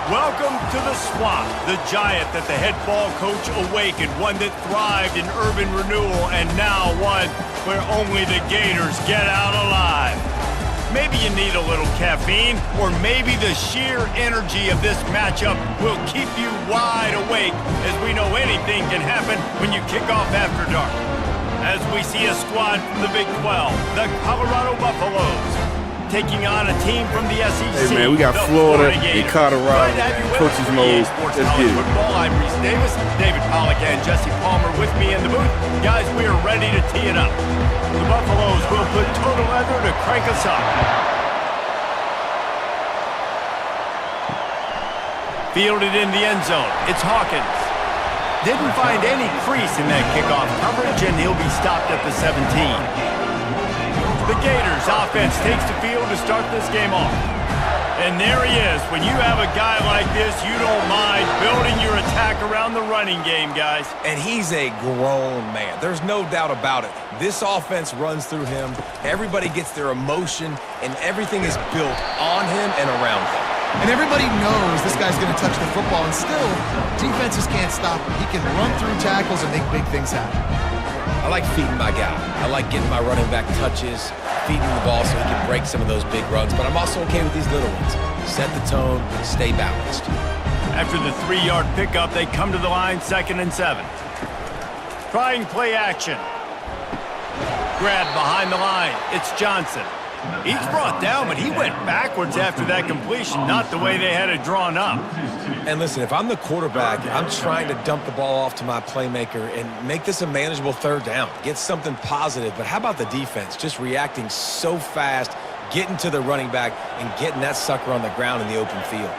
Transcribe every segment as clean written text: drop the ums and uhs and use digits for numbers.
Welcome to the Swamp, the giant that the head ball coach awakened, one that thrived in urban renewal, and now one where only the Gators get out alive. Maybe you need a little caffeine, or maybe the sheer energy of this matchup will keep you wide awake, as we know anything can happen when you kick off after dark. As we see a squad from the Big 12, the Colorado Buffaloes, taking on a team from the SEC. Hey man, we got Florida and Colorado. Coaches mode. Let's get it. I'm Reese Davis, David Pollack, and Jesse Palmer with me in the booth. Guys, we are ready to tee it up. The Buffaloes will put total leather to crank us up. Fielded in the end zone. It's Hawkins. Didn't find any crease in that kickoff coverage, and he'll be stopped at the 17. The Gators offense takes the field to start this game off. And there he is. When you have a guy like this, you don't mind building your attack around the running game, guys. And he's a grown man. There's no doubt about it. This offense runs through him. Everybody gets their emotion, and everything is built on him and around him. And everybody knows this guy's going to touch the football, and still, defenses can't stop him. He can run through tackles and make big things happen. I like feeding my guy. I like getting my running back touches, feeding the ball so he can break some of those big runs, but I'm also okay with these little ones. Set the tone, stay balanced. After the 3-yard pickup, they come to the line, 2nd and 7. Trying play action. Grab behind the line. It's Johnson. He's brought down, but he went backwards after that completion, not the way they had it drawn up. And listen, if I'm the quarterback, I'm trying to dump the ball off to my playmaker and make this a manageable 3rd down. Get something positive, but how about the defense? Just reacting so fast, getting to the running back, and getting that sucker on the ground in the open field.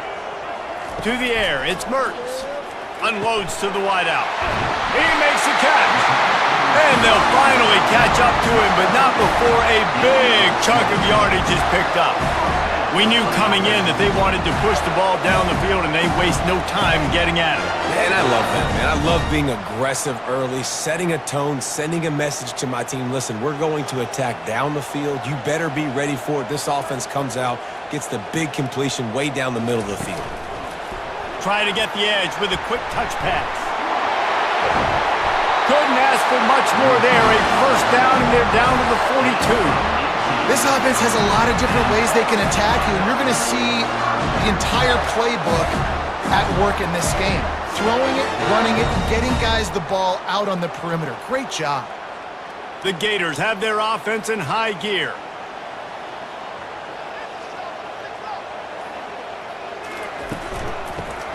To the air, it's Mertens. Unloads to the wideout. He makes a catch. And they'll finally catch up to him, but not before a big chunk of yardage is picked up. We knew coming in that they wanted to push the ball down the field, and they waste no time getting at it. And I love that, man. I love being aggressive early, setting a tone, sending a message to my team. Listen, we're going to attack down the field. You better be ready for it. This offense comes out, gets the big completion way down the middle of the field. Try to get the edge with a quick touch pass. Couldn't ask for much more there. A first down, and they're down to the 42. This offense has a lot of different ways they can attack you, and you're going to see the entire playbook at work in this game. Throwing it, running it, and getting guys the ball out on the perimeter. Great job. The Gators have their offense in high gear.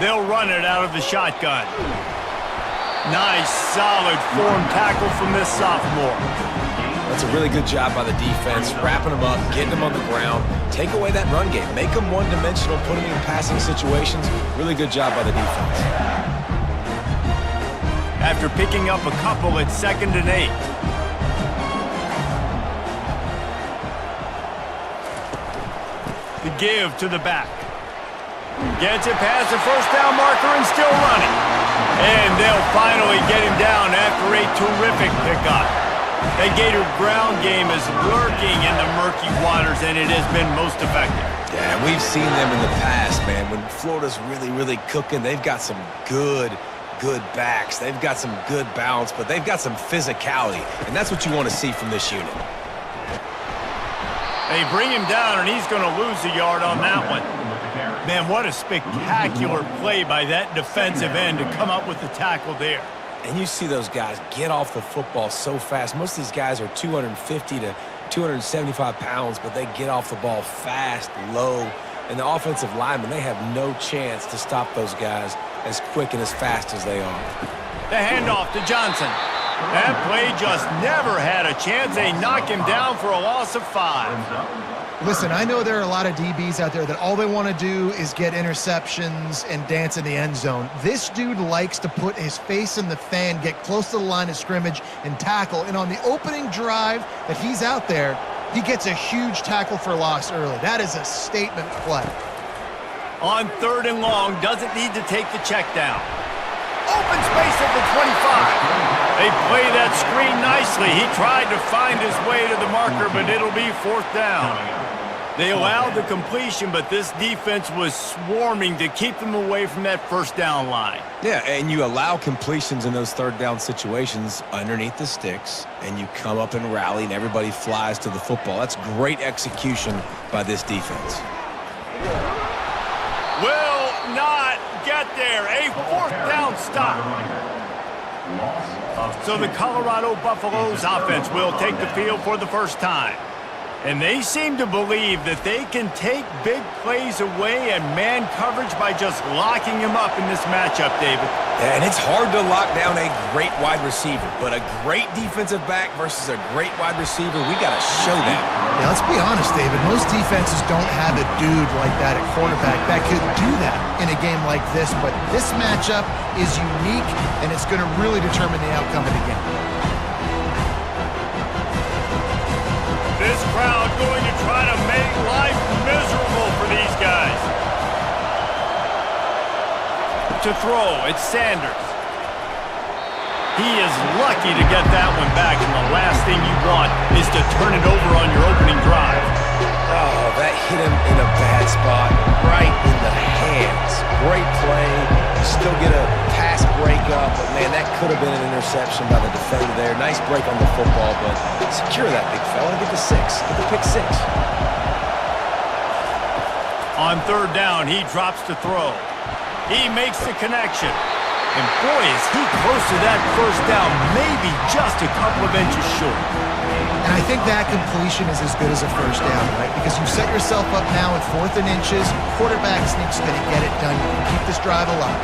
They'll run it out of the shotgun. Nice, solid form tackle from this sophomore. That's a really good job by the defense, wrapping them up, getting them on the ground. Take away that run game. Make them one-dimensional, put them in passing situations. Really good job by the defense. After picking up a couple, it's 2nd and 8. The give to the back. Gets it past the first down marker and still running. And they'll finally get him down after a terrific pickup. The Gator ground game is lurking in the murky waters, and it has been most effective. Yeah, we've seen them in the past, man. When Florida's really cooking, they've got some good backs. They've got some good balance, but they've got some physicality, and that's what you want to see from this unit. They bring him down, and he's going to lose a yard on that one. Man, what a spectacular play by that defensive end to come up with the tackle there. And you see those guys get off the football so fast. Most of these guys are 250 to 275 pounds, but they get off the ball fast, low. And the offensive linemen, they have no chance to stop those guys as quick and as fast as they are. The handoff to Johnson. That play just never had a chance. They knock him down for a loss of 5. Listen, I know there are a lot of DBs out there that all they want to do is get interceptions and dance in the end zone. This dude likes to put his face in the fan, get close to the line of scrimmage, and tackle. And on the opening drive that he's out there, he gets a huge tackle for loss early. That is a statement play. On 3rd and long, doesn't need to take the check down. Open space at the 25. They play that screen nicely. He tried to find his way to the marker, but it'll be 4th down. They allowed the completion, but this defense was swarming to keep them away from that first down line. Yeah, and you allow completions in those 3rd down situations underneath the sticks, and you come up and rally, and everybody flies to the football. That's great execution by this defense. Will not get there. A 4th down stop. So the Colorado Buffaloes offense will take the field for the first time. And they seem to believe that they can take big plays away and man coverage by just locking him up in this matchup, David. Yeah, and it's hard to lock down a great wide receiver, but a great defensive back versus a great wide receiver, we got to show them. Yeah, let's be honest, David. Most defenses don't have a dude like that at quarterback that could do that in a game like this, but this matchup is unique, and it's going to really determine the outcome of the game. This crowd going to try to make life miserable for these guys. To throw, it's Sanders. He is lucky to get that one back, and the last thing you want is to turn it over on your opening drive. Oh, that hit him in a bad spot, right in the hands. Great play. You still get a pass breakup, but man, that could have been an interception by the defender there. Nice break on the football, but secure that big fella. Get the 6. Get the pick 6. On 3rd down, he drops to throw. He makes the connection. And boy, is he close to that first down, maybe just a couple of inches short. And I think that completion is as good as a first down, right? Because you set yourself up now at 4th and inches. Quarterback sneak's going to get it done. You can keep this drive alive.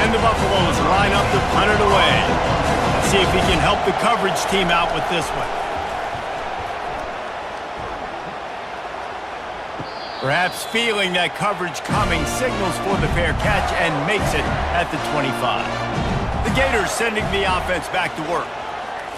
And the Buffaloes line up to punt it away. Let's see if he can help the coverage team out with this one. Perhaps feeling that coverage coming, signals for the fair catch and makes it at the 25. The Gators sending the offense back to work.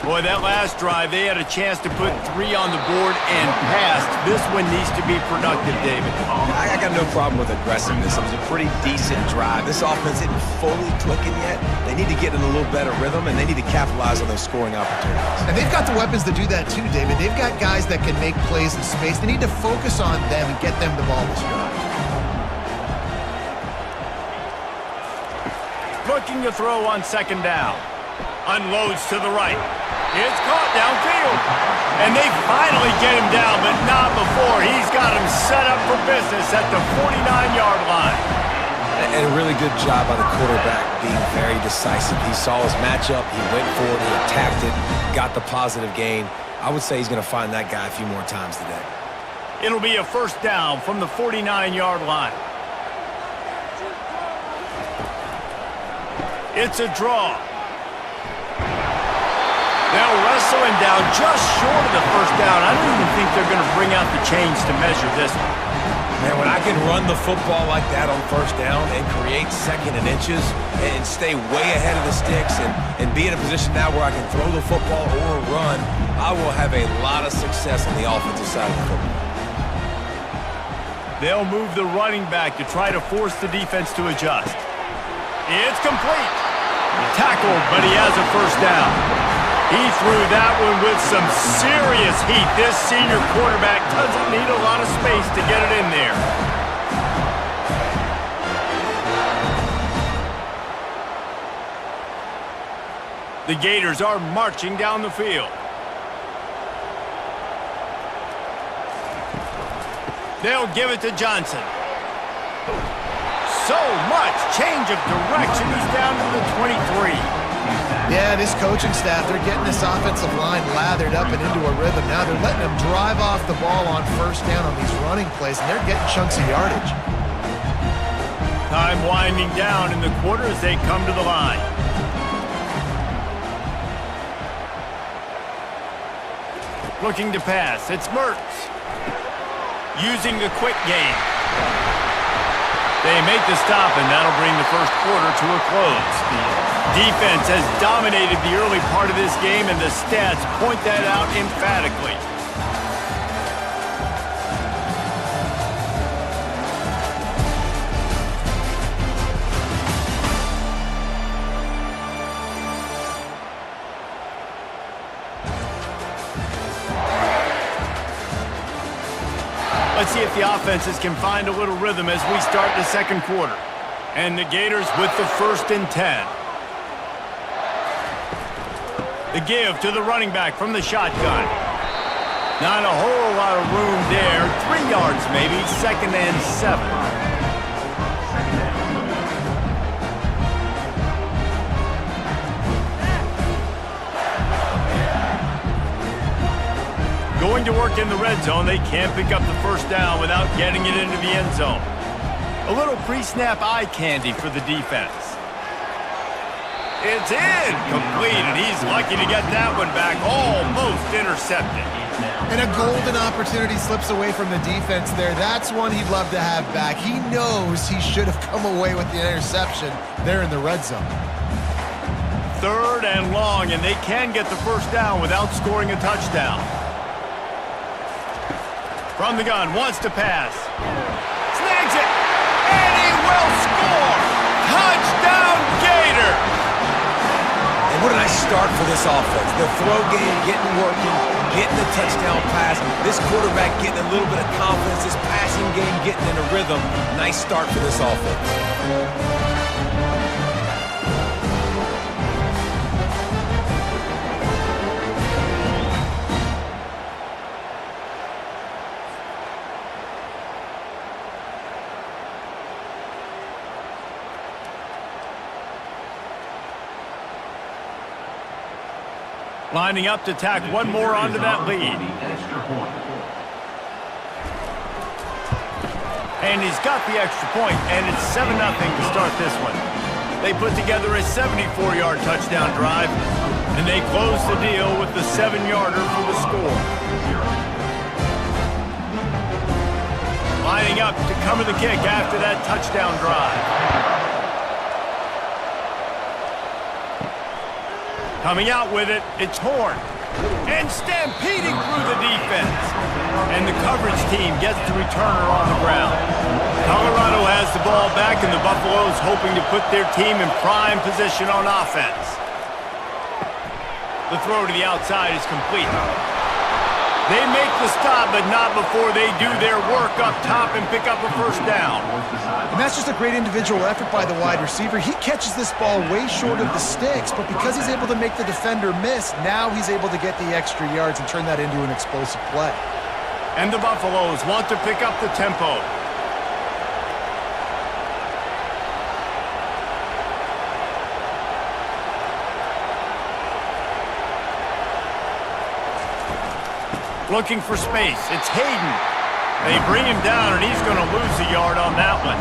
Boy, that last drive, they had a chance to put 3 on the board and passed. This one needs to be productive, David. I got no problem with aggressiveness. It was a pretty decent drive. This offense isn't fully clicking yet. They need to get in a little better rhythm, and they need to capitalize on those scoring opportunities. And they've got the weapons to do that too, David. They've got guys that can make plays in space. They need to focus on them and get them the ball this drive. Looking to throw on second down. Unloads to the right. It's caught downfield. And they finally get him down, but not before he's got him set up for business at the 49-yard line. And a really good job by the quarterback being very decisive. He saw his matchup, he went for it, he attacked it, got the positive gain. I would say he's going to find that guy a few more times today. It'll be a first down from the 49-yard line. It's a draw. They'll wrestle him down just short of the first down. I don't even think they're going to bring out the chains to measure this one. Man, when I can run the football like that on first down and create second and inches and stay way ahead of the sticks and be in a position now where I can throw the football or run, I will have a lot of success on the offensive side of the football. They'll move the running back to try to force the defense to adjust. It's complete. Tackled, but he has a first down. He threw that one with some serious heat. This senior quarterback doesn't need a lot of space to get it in there. The Gators are marching down the field. They'll give it to Johnson. So much change of direction. He's down to the 23. Yeah, this coaching staff, they're getting this offensive line lathered up and into a rhythm. Now they're letting them drive off the ball on first down on these running plays, and they're getting chunks of yardage. Time winding down in the quarter as they come to the line. Looking to pass. It's Mertz. Using the quick game. They make the stop, and that'll bring the first quarter to a close. Defense has dominated the early part of this game, and the stats point that out emphatically. Let's see if the offenses can find a little rhythm as we start the second quarter. And the Gators with the 1st and 10. The give to the running back from the shotgun. Not a whole lot of room there. 3 yards maybe, 2nd and 7. Going to work in the red zone. They can't pick up the first down without getting it into the end zone. A little pre-snap eye candy for the defense. It's in. Complete, and he's lucky to get that one back. Almost intercepted. And a golden opportunity slips away from the defense there. That's one he'd love to have back. He knows he should have come away with the interception there in the red zone. 3rd and long, and they can get the first down without scoring a touchdown. From the gun, wants to pass. Snags it, and he will score! Touchdown, Gators! And what a nice start for this offense. The throw game getting working, getting the touchdown pass. This quarterback getting a little bit of confidence. This passing game getting in a rhythm. Nice start for this offense. Lining up to tack one more onto that lead. And he's got the extra point, and it's 7-0 to start this one. They put together a 74-yard touchdown drive, and they close the deal with the 7-yarder for the score. Lining up to cover the kick after that touchdown drive. Coming out with it, it's Horn. And stampeding through the defense. And the coverage team gets the returner on the ground. Colorado has the ball back, and the Buffaloes hoping to put their team in prime position on offense. The throw to the outside is complete. They make the stop, but not before they do their work up top and pick up a first down. And that's just a great individual effort by the wide receiver. He catches this ball way short of the sticks, but because he's able to make the defender miss, now he's able to get the extra yards and turn that into an explosive play. And the Buffaloes want to pick up the tempo. Looking for space. It's Hayden. They bring him down, and he's going to lose a yard on that one.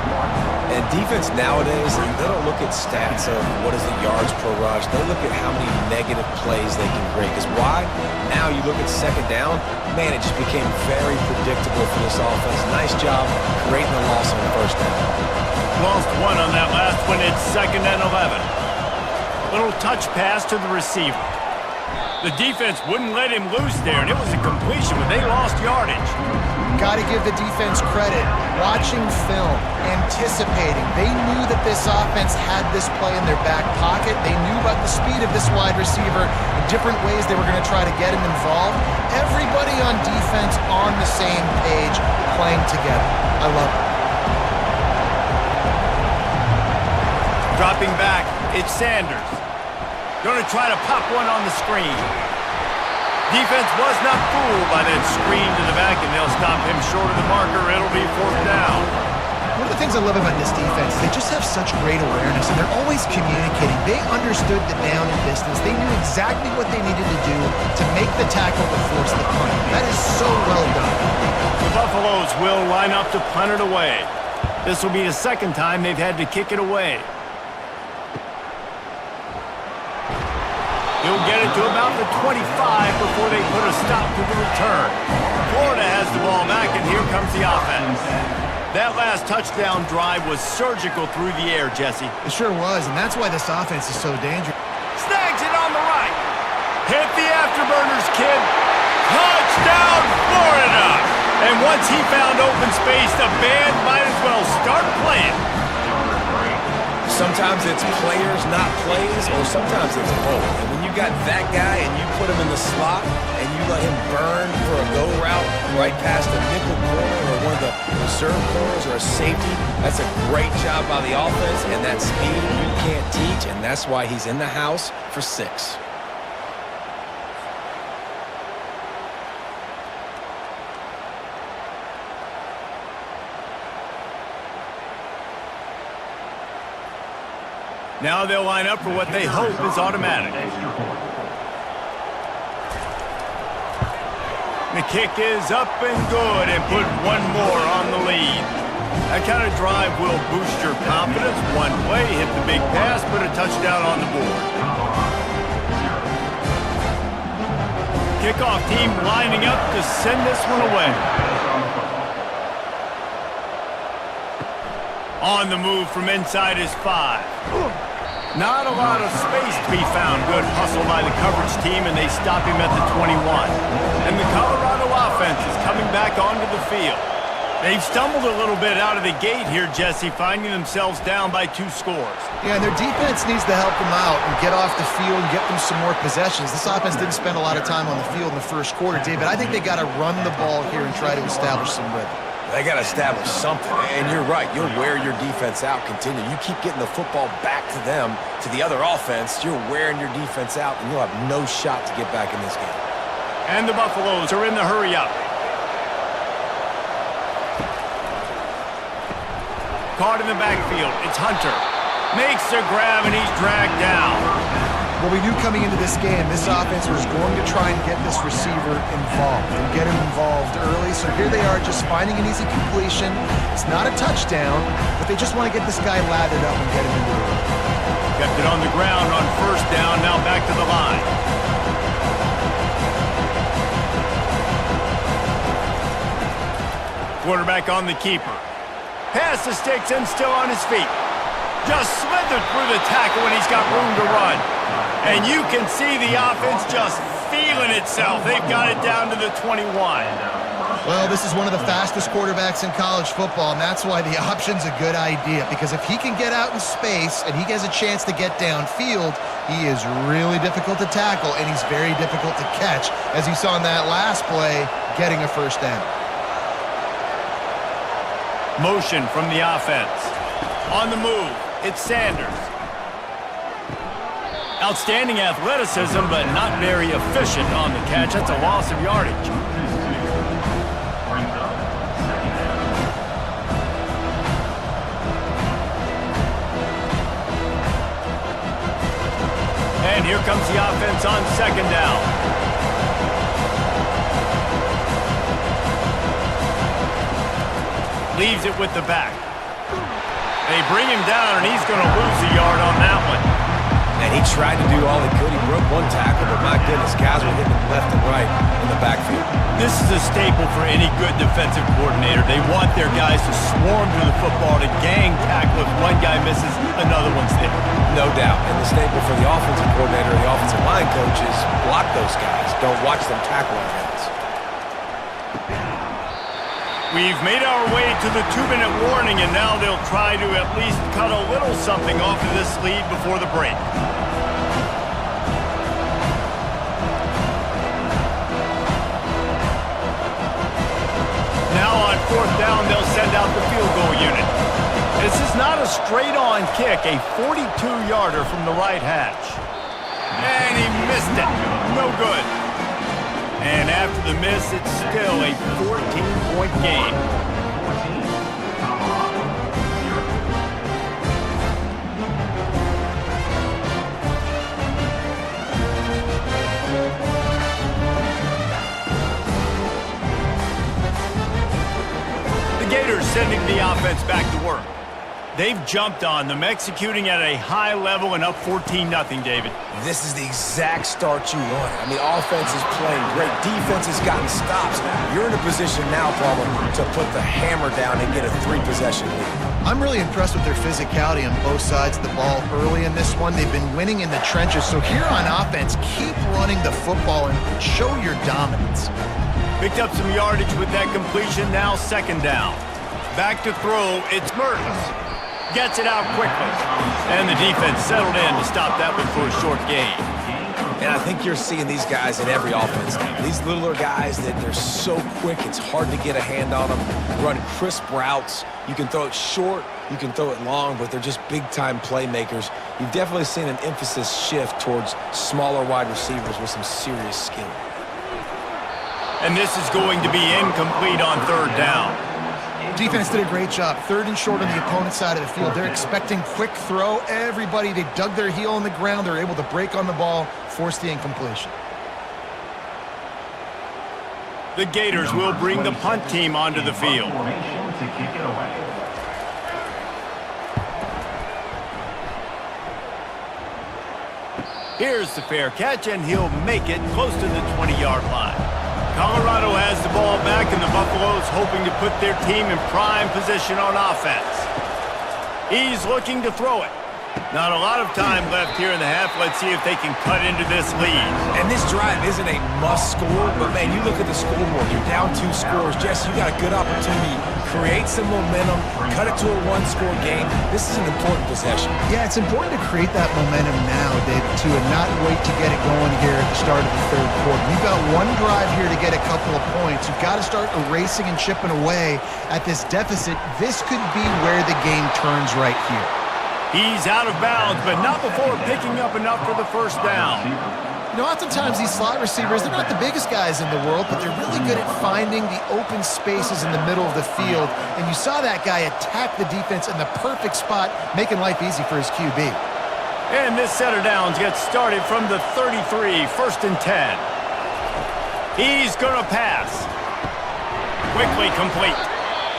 And defense nowadays, they don't look at stats of what is the yards per rush. They look at how many negative plays they can create. Because why? Now you look at second down, man, it just became very predictable for this offense. Nice job creating the loss on the first down. Lost one on that last one. It's 2nd and 11. Little touch pass to the receiver. The defense wouldn't let him loose there, and it was a completion, but they lost yardage. Got to give the defense credit. Watching film, anticipating. They knew that this offense had this play in their back pocket. They knew about the speed of this wide receiver and different ways they were going to try to get him involved. Everybody on defense on the same page, playing together. I love it. Dropping back, it's Sanders. Going to try to pop one on the screen. Defense was not fooled by that screen to the back, and they'll stop him short of the marker. It'll be 4th down. One of the things I love about this defense, they just have such great awareness, and they're always communicating. They understood the down and distance. They knew exactly what they needed to do to make the tackle to force the punt. That is so well done. The Buffaloes will line up to punt it away. This will be the 2nd time they've had to kick it away. He'll get it to about the 25 before they put a stop to the return. Florida has the ball back, and here comes the offense. That last touchdown drive was surgical through the air, Jesse. It sure was, and that's why this offense is so dangerous. Snags it on the right. Hit the afterburners, kid. Touchdown, Florida! And once he found open space, the band might as well start playing. Sometimes it's players, not plays, or sometimes it's both. And when you got that guy and you put him in the slot and you let him burn for a go route right past a nickel corner or one of the reserve corners or a safety, that's a great job by the offense, and that speed you can't teach, and that's why he's in the house for 6. Now they'll line up for what they hope is automatic. The kick is up and good, and put one more on the lead. That kind of drive will boost your confidence. One play, hit the big pass, put a touchdown on the board. Kickoff team lining up to send this one away. On the move from inside his 5. Not a lot of space to be found. Good hustle by the coverage team, and they stop him at the 21. And the Colorado offense is coming back onto the field. They've stumbled a little bit out of the gate here, Jesse, finding themselves down by 2 scores. Yeah, and their defense needs to help them out and get off the field and get them some more possessions. This offense didn't spend a lot of time on the field in the first quarter, David. I think they got to run the ball here and try to establish some rhythm. They got to establish something, and you're right. You'll wear your defense out. Continue. You keep getting the football back to them, to the other offense, you're wearing your defense out, and you'll have no shot to get back in this game. And the Buffaloes are in the hurry-up. Caught in the backfield. It's Hunter. Makes the grab, and he's dragged down. Well, we knew coming into this game, this offense was going to try and get this receiver involved and get him involved early. So here they are just finding an easy completion. It's not a touchdown, but they just want to get this guy lathered up and get him into the run. Kept it on the ground on 1st down, now back to the line. Quarterback on the keeper. Pass the sticks and still on his feet. Just slithered through the tackle when he's got room to run. And you can see the offense just feeling itself. They've got it down to the 21. Well, this is one of the fastest quarterbacks in college football, and that's why the option's a good idea. Because if he can get out in space and he has a chance to get downfield, he is really difficult to tackle, and he's very difficult to catch. As you saw in that last play, getting a first down. Motion from the offense. On the move, it's Sanders. Outstanding athleticism, but not very efficient on the catch. That's a loss of yardage. And here comes the offense on second down. Leaves it with the back. They bring him down, and he's going to lose a yard on that one. And he tried to do all he could. He broke one tackle, but my goodness, guys were hitting him left and right in the backfield. This is a staple for any good defensive coordinator. They want their guys to swarm to the football, to gang tackle. If one guy misses, another one's there. No doubt. And the staple for the offensive coordinator and the offensive line coach is block those guys. Don't watch them tackle our guys. We've made our way to the 2-minute warning, and now they'll try to at least cut a little something off of this lead before the break. Now on fourth down, they'll send out the field goal unit. This is not a straight-on kick, a 42-yarder from the right hash. And he missed it. No good. And after the miss, it's still a 14-point game. The Gators sending the offense back to work. They've jumped on them, executing at a high level and up 14-0, David. This is the exact start you want. I mean, offense is playing great. Defense has gotten stops. You're in a position now, Palmer, to put the hammer down and get a 3-possession lead. I'm really impressed with their physicality on both sides of the ball early in this one. They've been winning in the trenches. So here on offense, keep running the football and show your dominance. Picked up some yardage with that completion. Now second down. Back to throw. It's Mertens. Gets it out quickly. And the defense settled in to stop that one for a short gain. And I think you're seeing these guys in every offense now. These littler guys, that they're so quick, it's hard to get a hand on them. Run crisp routes. You can throw it short, you can throw it long, but they're just big-time playmakers. You've definitely seen an emphasis shift towards smaller wide receivers with some serious skill. And this is going to be incomplete on third down. Defense did a great job. Third and short on the opponent's side of the field. They're expecting quick throw. Everybody, they dug their heel on the ground. They're able to break on the ball, force the incompletion. The Gators will bring the punt team onto the field. Here's the fair catch, and he'll make it close to the 20-yard line. Colorado has the ball back, and the Buffaloes hoping to put their team in prime position on offense. He's looking to throw it. Not a lot of time left here in the half. Let's see if they can cut into this lead. And this drive isn't a must score, but man, you look at the scoreboard. You're down 2 scores. Jesse, you got a good opportunity. Create some momentum. Cut it to a 1-score game. This is an important possession. Yeah, it's important to create that momentum now, David, too, and not wait to get it going here at the start of the third quarter. You've got one drive here to get a couple of points. You've got to start erasing and chipping away at this deficit. This could be where the game turns right here. He's out of bounds, but not before picking up enough for the first down. You know, oftentimes these slot receivers, they're not the biggest guys in the world, but they're really good at finding the open spaces in the middle of the field. And you saw that guy attack the defense in the perfect spot, making life easy for his QB. And this set of downs gets started from the 33, 1st and 10. He's going to pass. Quickly complete.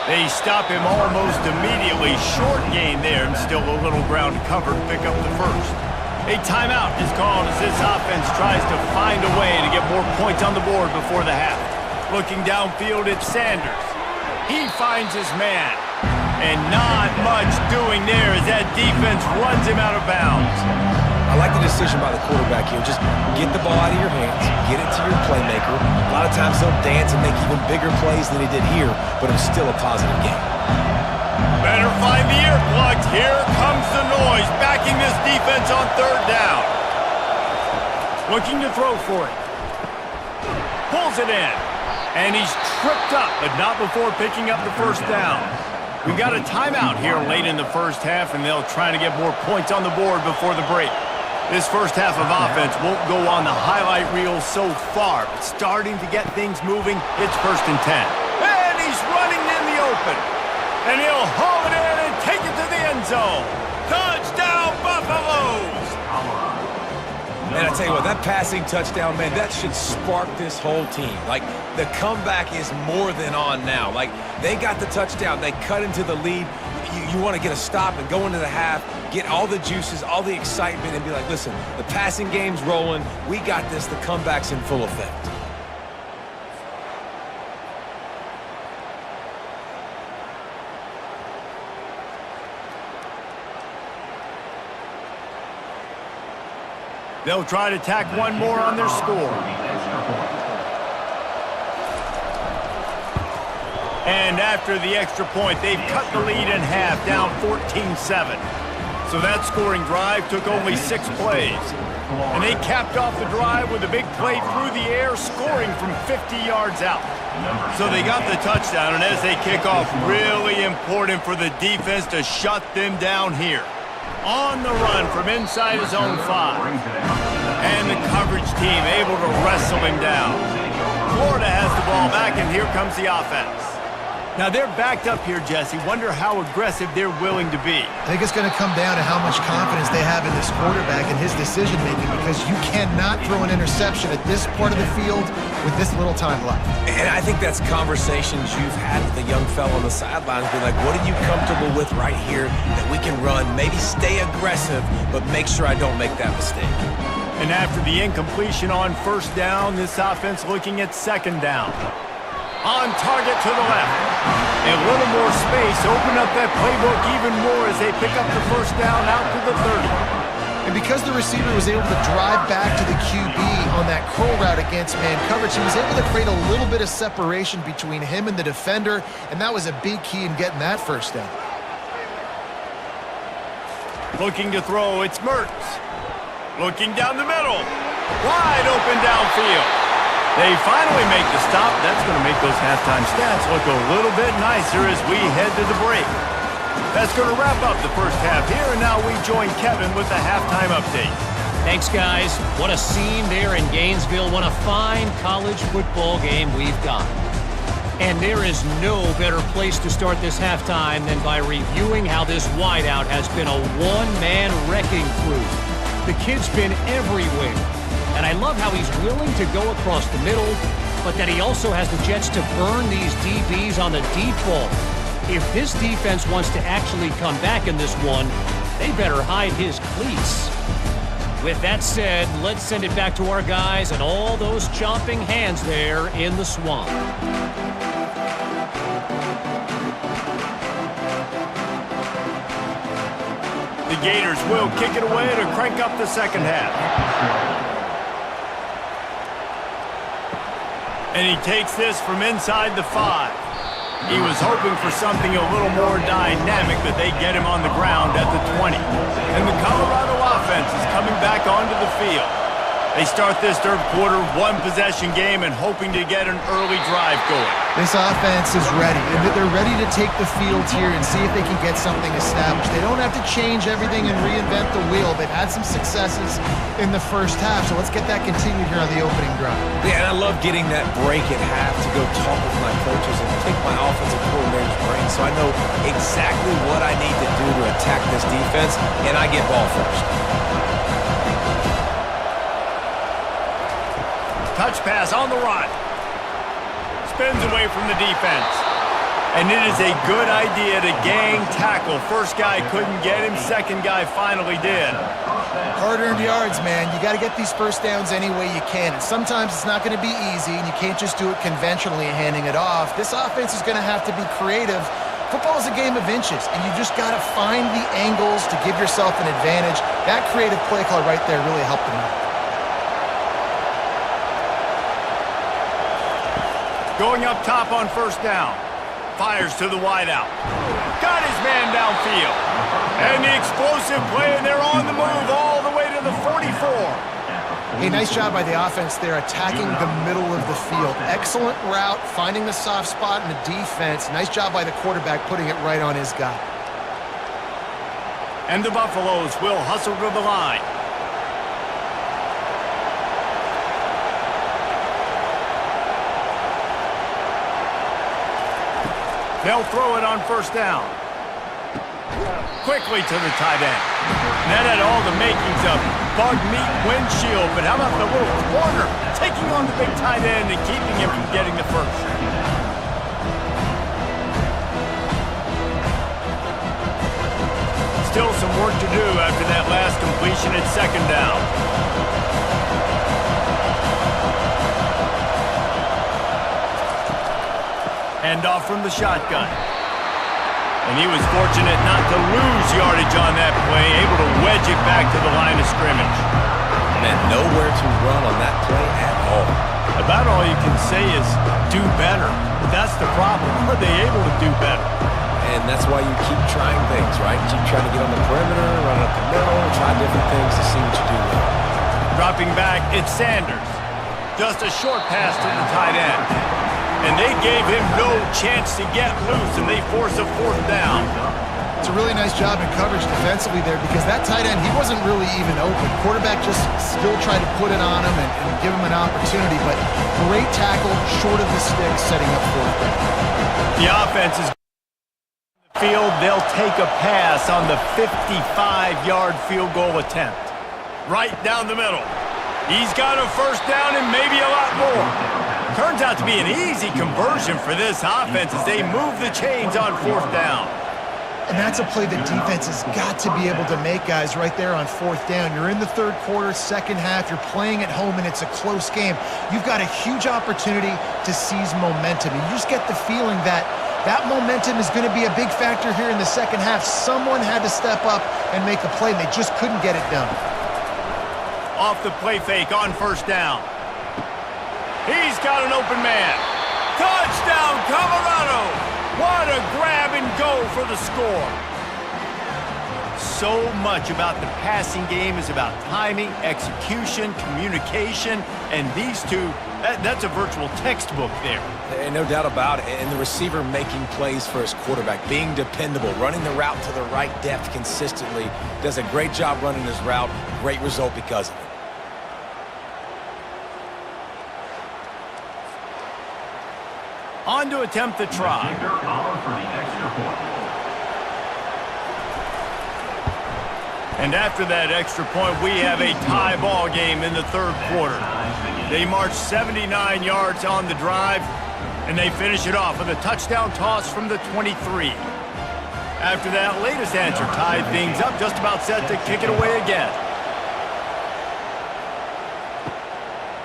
They stop him almost immediately. Short gain there, and still a little ground covered. Pick up the first. A timeout is called as this offense tries to find a way to get more points on the board before the half. Looking downfield, it's Sanders. He finds his man. And not much doing there as that defense runs him out of bounds. I like the decision by the quarterback here. Just get the ball out of your hands, get it to your playmaker. A lot of times he'll dance and make even bigger plays than he did here, but it was still a positive game. Better find the earplugs. Here comes the noise, backing this defense on third down. Looking to throw for it. Pulls it in. And he's tripped up, but not before picking up the first down. We've got a timeout here late in the first half, and they'll try to get more points on the board before the break. This first half of offense won't go on the highlight reel so far, but starting to get things moving, it's 1st and 10. And he's running in the open. And he'll haul it in and take it to the end zone. Touchdown, Buffaloes! Man, I tell you what, that passing touchdown, man, that should spark this whole team. Like, the comeback is more than on now. Like, they got the touchdown. They cut into the lead. You want to get a stop and go into the half, get all the juices, all the excitement, and be like, listen, the passing game's rolling. We got this. The comeback's in full effect. They'll try to tack one more on their score. And after the extra point, they've cut the lead in half, down 14-7. So that scoring drive took only 6 plays. And they capped off the drive with a big play through the air, scoring from 50 yards out. So they got the touchdown, and as they kick off, really important for the defense to shut them down here. On the run from inside his own 5. And the coverage team able to wrestle him down. Florida has the ball back, and here comes the offense. Now they're backed up here, Jesse. Wonder how aggressive they're willing to be. I think it's going to come down to how much confidence they have in this quarterback and his decision-making, because you cannot throw an interception at this part of the field with this little time left. And I think that's conversations you've had with the young fellow on the sidelines. Be like, what are you comfortable with right here that we can run? Maybe stay aggressive, but make sure I don't make that mistake. And after the incompletion on 1st down, this offense looking at 2nd down. On target to the left. A little more space, open up that playbook even more as they pick up the 1st down out to the 30. And because the receiver was able to drive back to the QB on that curl route against man coverage, he was able to create a little bit of separation between him and the defender, and that was a big key in getting that 1st down. Looking to throw, it's Mertz. Looking down the middle. Wide open downfield. They finally make the stop. That's going to make those halftime stats look a little bit nicer as we head to the break. That's going to wrap up the first half here, and now we join Kevin with the halftime update. Thanks, guys. What a scene there in Gainesville. What a fine college football game we've got. And there is no better place to start this halftime than by reviewing how this wideout has been a one-man wrecking crew. The kid's been everywhere. And I love how he's willing to go across the middle, but that he also has the jets to burn these DBs on the deep ball. If this defense wants to actually come back in this one, they better hide his cleats. With that said, let's send it back to our guys and all those chomping hands there in the swamp. The Gators will kick it away to crank up the 2nd half. And he takes this from inside the 5. He was hoping for something a little more dynamic, but they get him on the ground at the 20. And the Colorado offense is coming back onto the field. They start this 3rd quarter, 1-possession game, and hoping to get an early drive going. This offense is ready, and they're ready to take the field here and see if they can get something established. They don't have to change everything and reinvent the wheel. They've had some successes in the first half, so let's get that continued here on the opening drive. Yeah, and I love getting that break at half to go talk with my coaches and pick my offensive coordinator's brain so I know exactly what I need to do to attack this defense, and I get ball first. Touch pass on the run. Spins away from the defense. And it is a good idea to gang tackle. First guy couldn't get him. Second guy finally did. Hard-earned yards, man. You got to get these 1st downs any way you can. And sometimes it's not going to be easy, and you can't just do it conventionally handing it off. This offense is going to have to be creative. Football is a game of inches, and you just got to find the angles to give yourself an advantage. That creative play call right there really helped them out. Going up top on 1st down. Fires to the wideout. Got his man downfield. And the explosive play, and they're on the move all the way to the 44. Hey, nice job by the offense there, attacking the middle of the field. Excellent route, finding the soft spot in the defense. Nice job by the quarterback putting it right on his guy. And the Buffaloes will hustle to the line. They'll throw it on first down. Quickly to the tight end. That had all the makings of bug meat windshield, but how about the little corner taking on the big tight end and keeping him from getting the first? Still some work to do after that last completion at second down. Handoff from the shotgun. And he was fortunate not to lose yardage on that play, able to wedge it back to the line of scrimmage. And nowhere to run on that play at all. About all you can say is do better. But that's the problem. Are they able to do better? And that's why you keep trying things, right? Keep trying to get on the perimeter, run up the middle, try different things to see what you do well. Dropping back, it's Sanders. Just a short pass to the tight end. And they gave him no chance to get loose, and they force a fourth down. It's a really nice job in coverage defensively there because that tight end, he wasn't really even open. Quarterback just still tried to put it on him and give him an opportunity, but great tackle, short of the stick, setting up fourth down. The offense is field. They'll take a pass on the 55-yard field goal attempt. Right down the middle. He's got a first down and maybe a lot more. Turns out to be an easy conversion for this offense as they move the chains on fourth down. And that's a play the defense has got to be able to make, guys, right there on fourth down. You're in the third quarter, second half. You're playing at home, and it's a close game. You've got a huge opportunity to seize momentum. You just get the feeling that that momentum is going to be a big factor here in the second half. Someone had to step up and make a play, and they just couldn't get it done. Off the play fake on first down. He's got an open man. Touchdown, Colorado! What a grab and go for the score. So much about the passing game is about timing, execution, communication, and these two, that's a virtual textbook there. And no doubt about it. And the receiver making plays for his quarterback, being dependable, running the route to the right depth consistently, does a great job running his route. Great result because of it. On to attempt the try. And after that extra point, we have a tie ball game in the third quarter. They march 79 yards on the drive, and they finish it off with a touchdown toss from the 23. After that latest answer tied things up, just about set to kick it away again.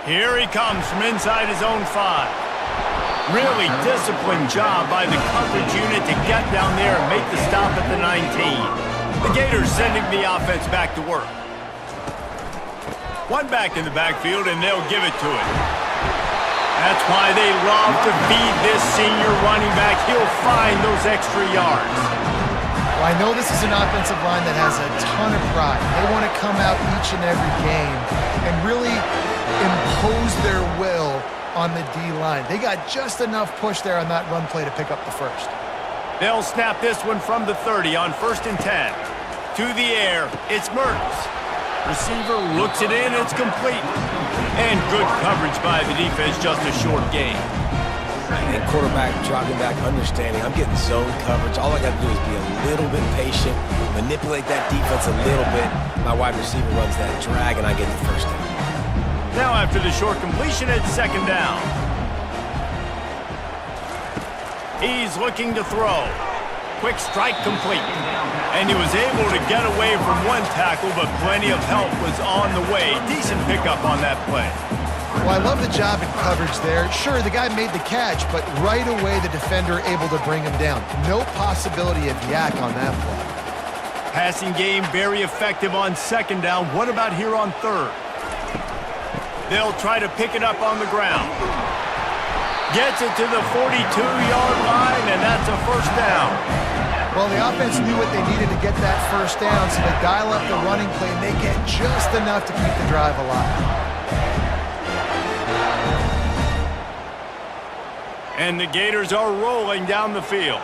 Here he comes from inside his own 5. Really disciplined job by the coverage unit to get down there and make the stop at the 19. The Gators sending the offense back to work. One back in the backfield, and they'll give it to it. That's why they love to feed this senior running back. He'll find those extra yards. Well, I know this is an offensive line that has a ton of pride. They want to come out each and every game and really impose their will on the D-line. They got just enough push there on that run play to pick up the first. They'll snap this one from the 30 on 1st and 10. To the air, it's Mertens. Receiver looks it in, it's complete. And good coverage by the defense, just a short gain. And quarterback dropping back, understanding I'm getting zone coverage. All I got to do is be a little bit patient, manipulate that defense a little bit. My wide receiver runs that drag, and I get the first down. Now after the short completion, it's second down. He's looking to throw. Quick strike complete. And he was able to get away from one tackle, but plenty of help was on the way. Decent pickup on that play. Well, I love the job in coverage there. Sure, the guy made the catch, but right away the defender able to bring him down. No possibility of yak on that play. Passing game very effective on second down. What about here on third? They'll try to pick it up on the ground. Gets it to the 42-yard line, and that's a first down. Well, the offense knew what they needed to get that first down, so they dial up the running play, and they get just enough to keep the drive alive. And the Gators are rolling down the field.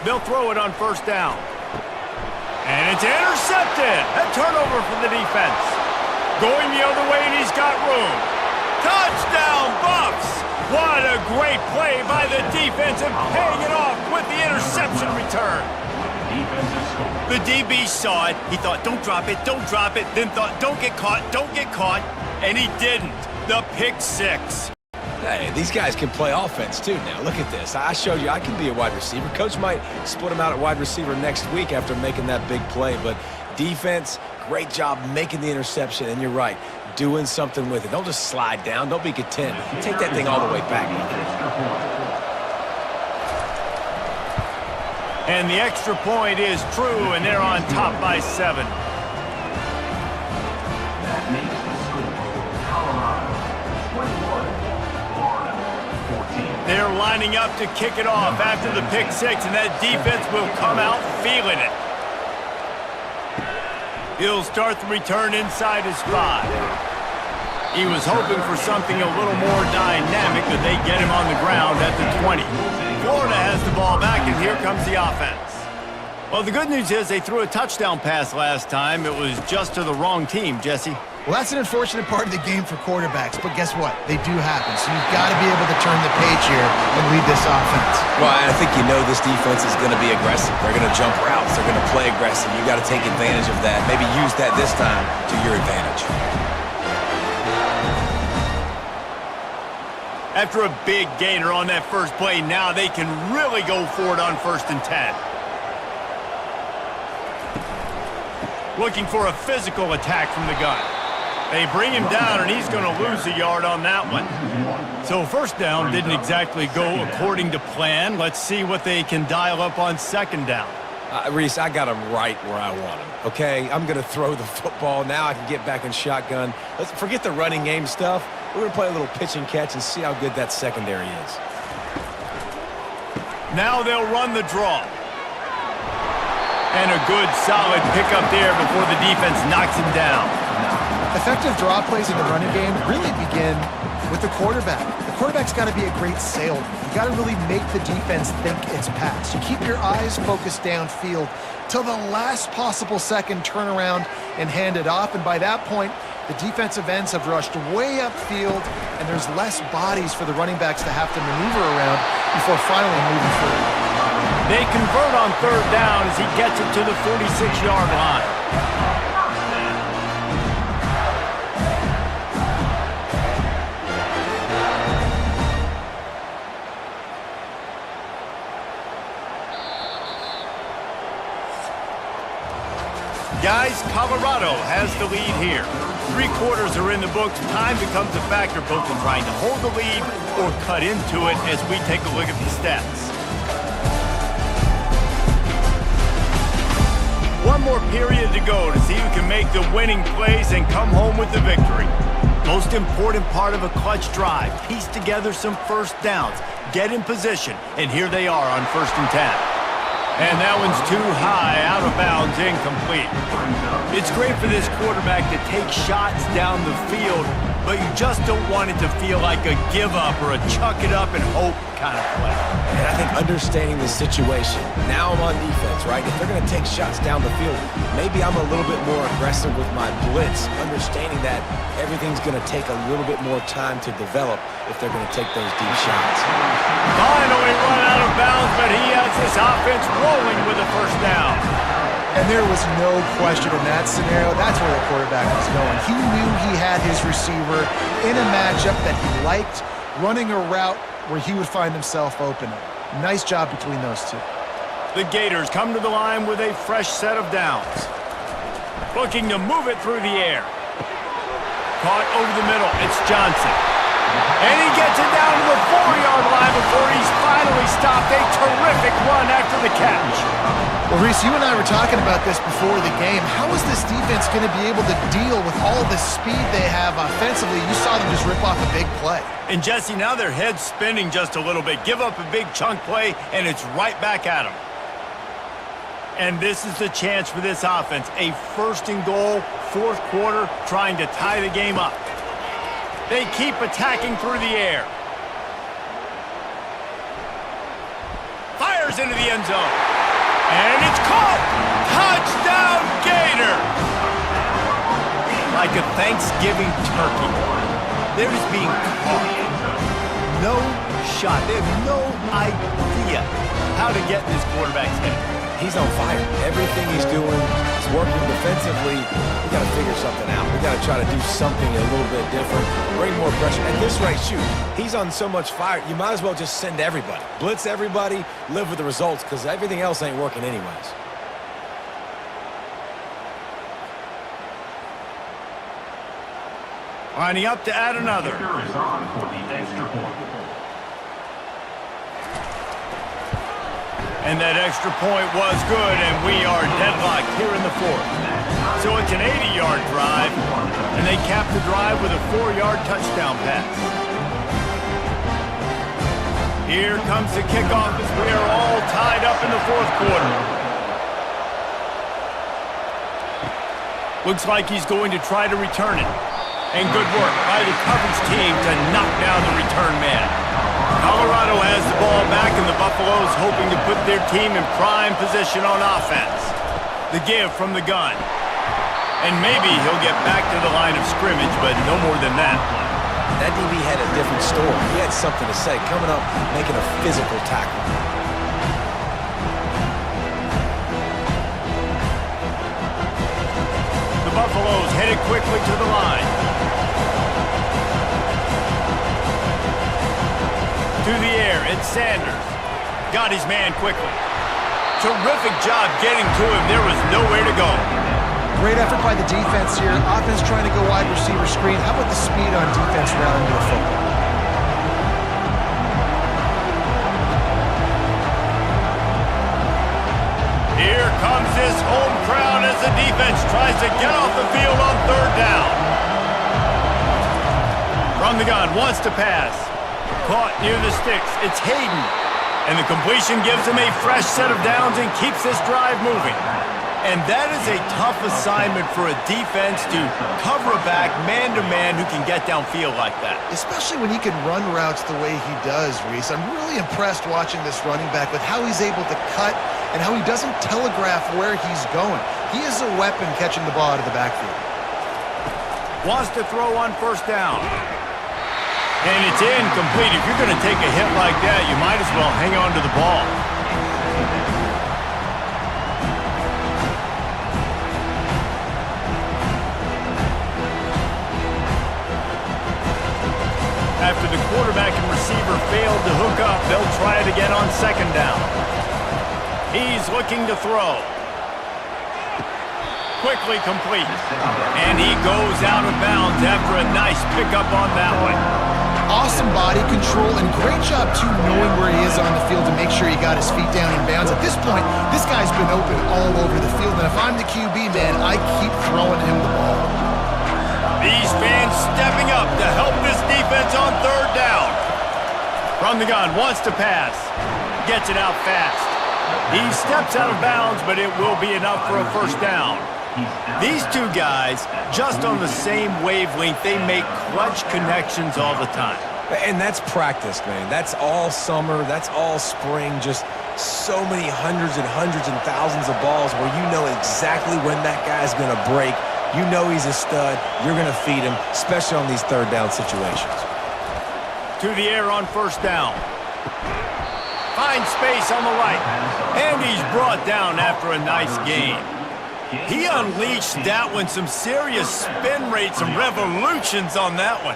They'll throw it on first down. And it's intercepted. A turnover for the defense. Going the other way, and he's got room. Touchdown, Buffs! What a great play by the defense and paying it off with the interception return. The DB saw it. He thought, don't drop it, then thought, don't get caught, and he didn't. The pick six. Hey, these guys can play offense too now. Look at this. I showed you I can be a wide receiver. Coach might split him out at wide receiver next week after making that big play, but defense, great job making the interception, and you're right, doing something with it. Don't just slide down. Don't be content. Take that thing all the way back. And the extra point is true, and they're on top by 7. That makes the score Colorado 21, Florida 14. They're lining up to kick it off after the pick six, and that defense will come out feeling it. He'll start the return inside his 5. He was hoping for something a little more dynamic, but they get him on the ground at the 20. Florida has the ball back, and here comes the offense. Well, the good news is they threw a touchdown pass last time. It was just to the wrong team, Jesse. Well, that's an unfortunate part of the game for quarterbacks, but guess what? They do happen, so you've got to be able to turn the page here and lead this offense. Well, I think you know this defense is going to be aggressive. They're going to jump routes. They're going to play aggressive. You got to take advantage of that. Maybe use that this time to your advantage. After a big gainer on that first play, now they can really go for it on 1st and 10. Looking for a physical attack from the gun. They bring him down, and he's going to lose a yard on that one. So first down didn't exactly go according to plan. Let's see what they can dial up on 2nd down. Reese, I got him right where I want him, okay? I'm going to throw the football. Now I can get back in shotgun. Let's forget the running game stuff. We're going to play a little pitch and catch and see how good that secondary is. Now they'll run the draw. And a good, solid pickup there before the defense knocks him down. Effective draw plays in the running game really begin with the quarterback. The quarterback's got to be a great salesman. You got to really make the defense think it's pass. You keep your eyes focused downfield till the last possible second, turn around and hand it off. And by that point, the defensive ends have rushed way upfield, and there's less bodies for the running backs to have to maneuver around before finally moving forward. They convert on 3rd down as he gets it to the 46-yard line. Guys, Colorado has the lead here. 3 quarters are in the books. Time becomes a factor both in trying to hold the lead or cut into it as we take a look at the stats. One more period to go to see who can make the winning plays and come home with the victory. Most important part of a clutch drive, piece together some first downs, get in position, and here they are on 1st and 10. And that one's too high, out of bounds, incomplete. It's great for this quarterback to take shots down the field, but you just don't want it to feel like a give-up or a chuck-it-up and hope kind of play. And I think understanding the situation, now I'm on defense, right? If they're going to take shots down the field, maybe I'm a little bit more aggressive with my blitz, understanding that everything's going to take a little bit more time to develop if they're going to take those deep shots. Finally run out of bounds, but he has this offense rolling with a 1st down. And there was no question in that scenario. That's where the quarterback was going. He knew he had his receiver in a matchup that he liked, running a route where he would find himself open. Nice job between those two. The Gators come to the line with a fresh set of downs. Looking to move it through the air. Caught over the middle. It's Johnson. And he gets it down to the 4-yard line before he's finally stopped. A terrific run after the catch. Well, Reese, you and I were talking about this before the game. How is this defense going to be able to deal with all the speed they have offensively? You saw them just rip off a big play. And, Jesse, now their head's spinning just a little bit. Give up a big chunk play, and it's right back at them. And this is the chance for this offense. A 1st and goal, 4th quarter, trying to tie the game up. They keep attacking through the air. Fires into the end zone. And it's caught! Touchdown, Gators! Like a Thanksgiving turkey. They're just being caught. No shot. They have no idea how to get in this quarterback's head. He's on fire. Everything he's doing is working defensively. We got to figure something out. We got to try to do something a little bit different. Bring more pressure. At this rate, shoot, he's on so much fire, you might as well just send everybody. Blitz everybody, live with the results, because everything else ain't working anyways. Lining up to add another. Kicker is on for the extra point. And that extra point was good, and we are deadlocked here in the fourth. So it's an 80-yard drive, and they cap the drive with a 4-yard touchdown pass. Here comes the kickoff as we are all tied up in the fourth quarter. Looks like he's going to try to return it. And good work by the coverage team to knock down the return man. Colorado has the ball back, and the Buffaloes hoping to put their team in prime position on offense. The give from the gun. And maybe he'll get back to the line of scrimmage, but no more than that. That DB had a different story. He had something to say, coming up, making a physical tackle. The Buffaloes headed quickly to the line. To the air, it's Sanders. Got his man quickly. Terrific job getting to him. There was nowhere to go. Great effort by the defense here. Offense trying to go wide receiver screen. How about the speed on defense rallying to the football? Here comes this home crowd as the defense tries to get off the field on third down. From the gun, wants to pass. Caught near the sticks. It's Hayden. And the completion gives him a fresh set of downs and keeps this drive moving. And that is a tough assignment for a defense to cover a back man-to-man who can get downfield like that. Especially when he can run routes the way he does, Reese. I'm really impressed watching this running back with how he's able to cut and how he doesn't telegraph where he's going. He is a weapon catching the ball out of the backfield. Wants to throw on first down. And it's incomplete. If you're going to take a hit like that, you might as well hang on to the ball. After the quarterback and receiver failed to hook up, they'll try it again on second down. He's looking to throw. Quickly complete. And he goes out of bounds after a nice pickup on that one. Awesome body control and great job, too, knowing where he is on the field to make sure he got his feet down in bounds. At this point, this guy's been open all over the field, and if I'm the QB, man, I keep throwing him the ball. These fans stepping up to help this defense on third down. From the gun, wants to pass. Gets it out fast. He steps out of bounds, but it will be enough for a first down. These two guys, just on the same wavelength, they make clutch connections all the time. And that's practice, man. That's all summer. That's all spring. Just so many hundreds and thousands of balls where you know exactly when that guy's going to break. You know he's a stud. You're going to feed him, especially on these third down situations. To the air on first down. Finds space on the right. And he's brought down after a nice gain. He unleashed that one. Some serious spin rates, some revolutions on that one.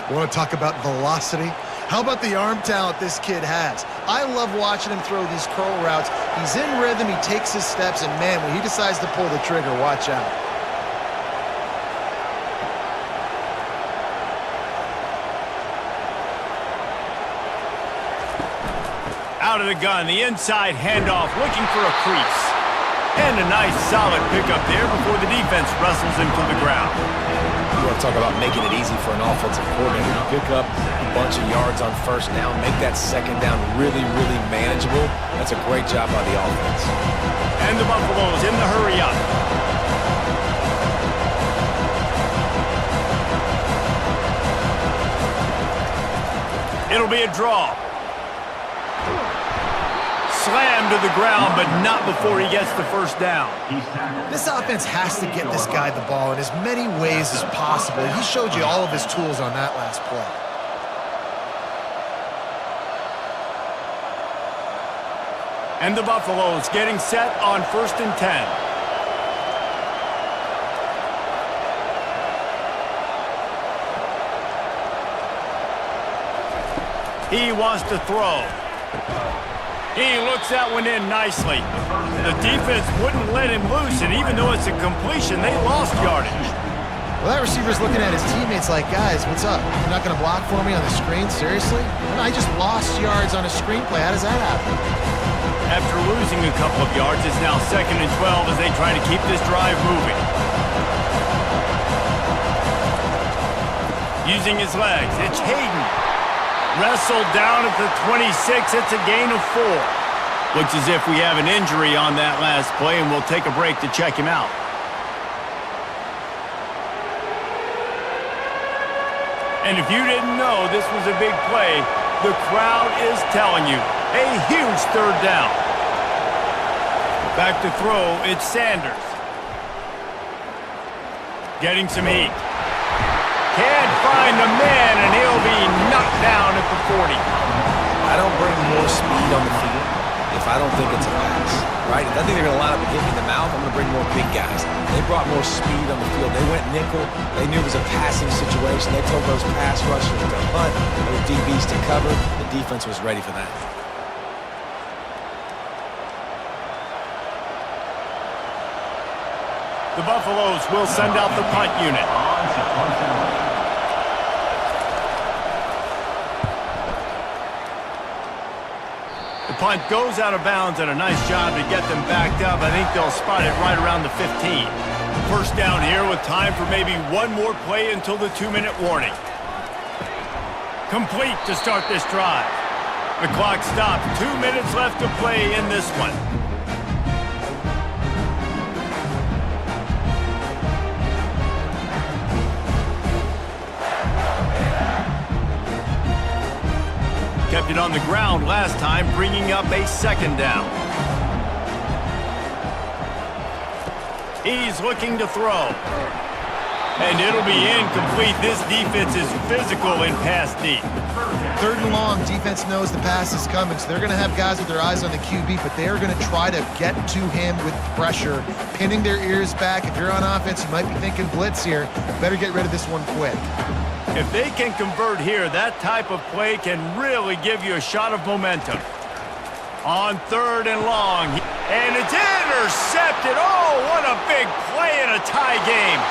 You want to talk about velocity? How about the arm talent this kid has? I love watching him throw these curl routes. He's in rhythm, he takes his steps, and man, when he decides to pull the trigger, watch out. Out of the gun, the inside handoff, looking for a crease. And a nice solid pickup there before the defense wrestles him to the ground. You want to talk about making it easy for an offensive coordinator to pick up a bunch of yards on first down, make that second down really, really manageable. That's a great job by the offense. And the Buffaloes in the hurry up. It'll be a draw. Slammed to the ground, but not before he gets the first down. This offense has to get this guy the ball in as many ways as possible. He showed you all of his tools on that last play. And the Buffaloes getting set on 1st and 10. He wants to throw. He looks that one in nicely. The defense wouldn't let him loose, and even though it's a completion, they lost yardage. Well, that receiver's looking at his teammates like, guys, what's up? You're not going to block for me on the screen? Seriously? And I just lost yards on a screenplay. How does that happen? After losing a couple of yards, it's now 2nd and 12 as they try to keep this drive moving. Using his legs, it's Hayden. Wrestled down at the 26, it's a gain of 4. Looks as if we have an injury on that last play, and we'll take a break to check him out. And if you didn't know this was a big play, the crowd is telling you. A huge 3rd down. Back to throw, it's Sanders. Getting some heat. Can't find the man, and he'll be knocked down at the 40. I don't bring more speed on the field if I don't think it's a pass, right? If I think they're going to line up and hit me in the mouth, I'm going to bring more big guys. They brought more speed on the field. They went nickel. They knew it was a passing situation. They told those pass rushers to hunt, those DBs to cover. The defense was ready for that. The Buffaloes will send out the punt unit. The punt goes out of bounds, and a nice job to get them backed up. I think they'll spot it right around the 15. First down here with time for maybe one more play until the 2-minute warning. Complete to start this drive. The clock stops. 2 minutes left to play in this one. Kept it on the ground last time, bringing up a 2nd down. He's looking to throw. And it'll be incomplete. This defense is physical in pass deep. 3rd and long, defense knows the pass is coming, so they're going to have guys with their eyes on the QB, but they are going to try to get to him with pressure, pinning their ears back. If you're on offense, you might be thinking blitz here. Better get rid of this one quick. If they can convert here, that type of play can really give you a shot of momentum. On 3rd and long, and it's intercepted. Oh, what a big play in a tie game.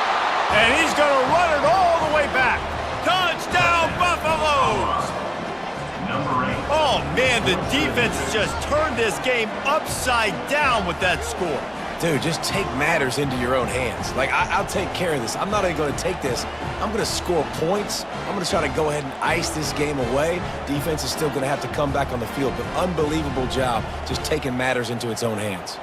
And he's going to run it all the way back. Touchdown, Buffaloes! Oh, man, the defense has just turned this game upside down with that score. Dude, just take matters into your own hands. Like, I'll take care of this. I'm not even going to take this. I'm going to score points. I'm going to try to go ahead and ice this game away. Defense is still going to have to come back on the field, but unbelievable job just taking matters into its own hands.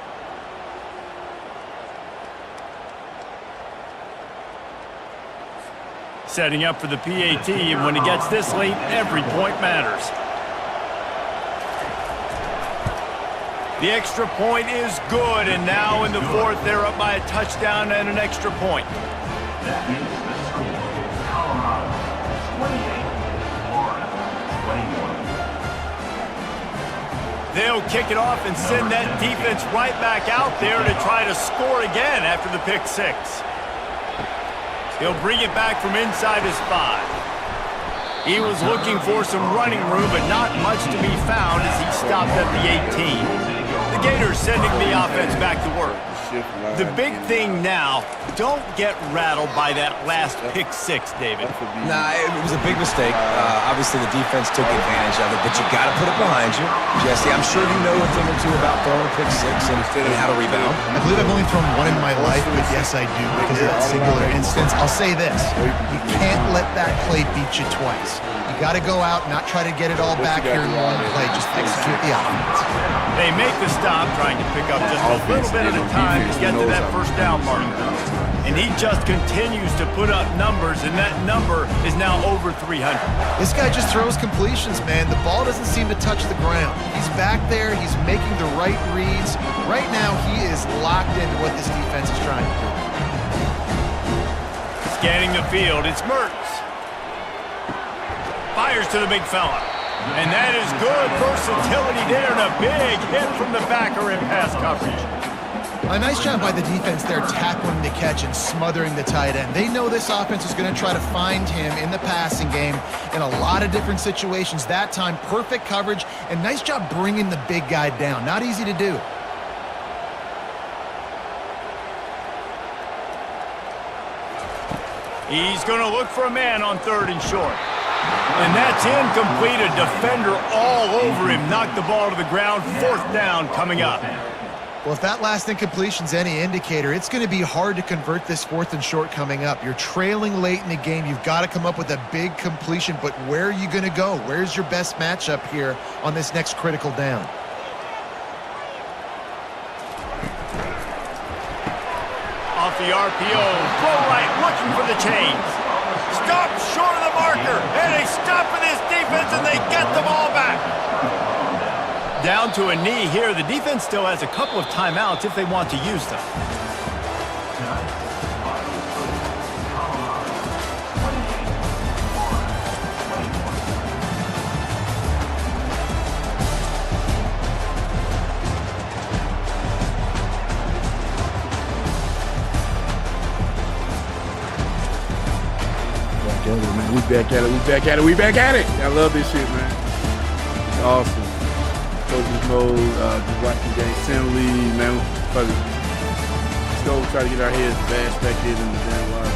Setting up for the PAT, and when he gets this late, every point matters. The extra point is good, and now in the 4th, they're up by a touchdown and an extra point. That is the score. Colorado 28, Florida 21. They'll kick it off and send that defense right back out there to try to score again after the pick 6. He'll bring it back from inside his 5. He was looking for some running room, but not much to be found as he stopped at the 18. The Gators sending the offense back to work. The big thing now, don't get rattled by that last pick 6, David. Nah, it was a big mistake. Obviously, the defense took advantage of it, but you got to put it behind you. Jesse, I'm sure you know a thing or two about throwing pick 6 and how to rebound. I believe I've only thrown one in my life, but yes, I do because of that singular instance. I'll say this. You can't let that play beat you twice. You got to go out, not try to get it all back here in one play. Just execute the offense. They make the stop, trying to pick up just a little bit at a time to get to that first down marker. And he just continues to put up numbers, and that number is now over 300. This guy just throws completions, man. The ball doesn't seem to touch the ground. He's back there. He's making the right reads. Right now, he is locked into what this defense is trying to do. Scanning the field, it's Mertz. Fires to the big fella. And that is good versatility there, and a big hit from the backer in pass coverage. A nice job by the defense there, tackling the catch and smothering the tight end. They know this offense is going to try to find him in the passing game in a lot of different situations. That time, perfect coverage, and nice job bringing the big guy down. Not easy to do. He's going to look for a man on 3rd and short. And that's incomplete. A defender all over him. Knocked the ball to the ground. 4th down coming up. Well, if that last incompletion's any indicator, it's going to be hard to convert this 4th and short coming up. You're trailing late in the game. You've got to come up with a big completion, but where are you going to go? Where's your best matchup here on this next critical down? Off the RPO, throw right, looking for the chains. Stop short of the marker, and they stop for this defense, and they get the ball back. Down to a knee here. The defense still has a couple of timeouts if they want to use them. Man. We back at it. We back at it. We back at it. I love this shit, man. It's awesome. Coaches mode, just watching games, center lead, man. Fuck it. Let's go try to get our heads bashed back in the damn water.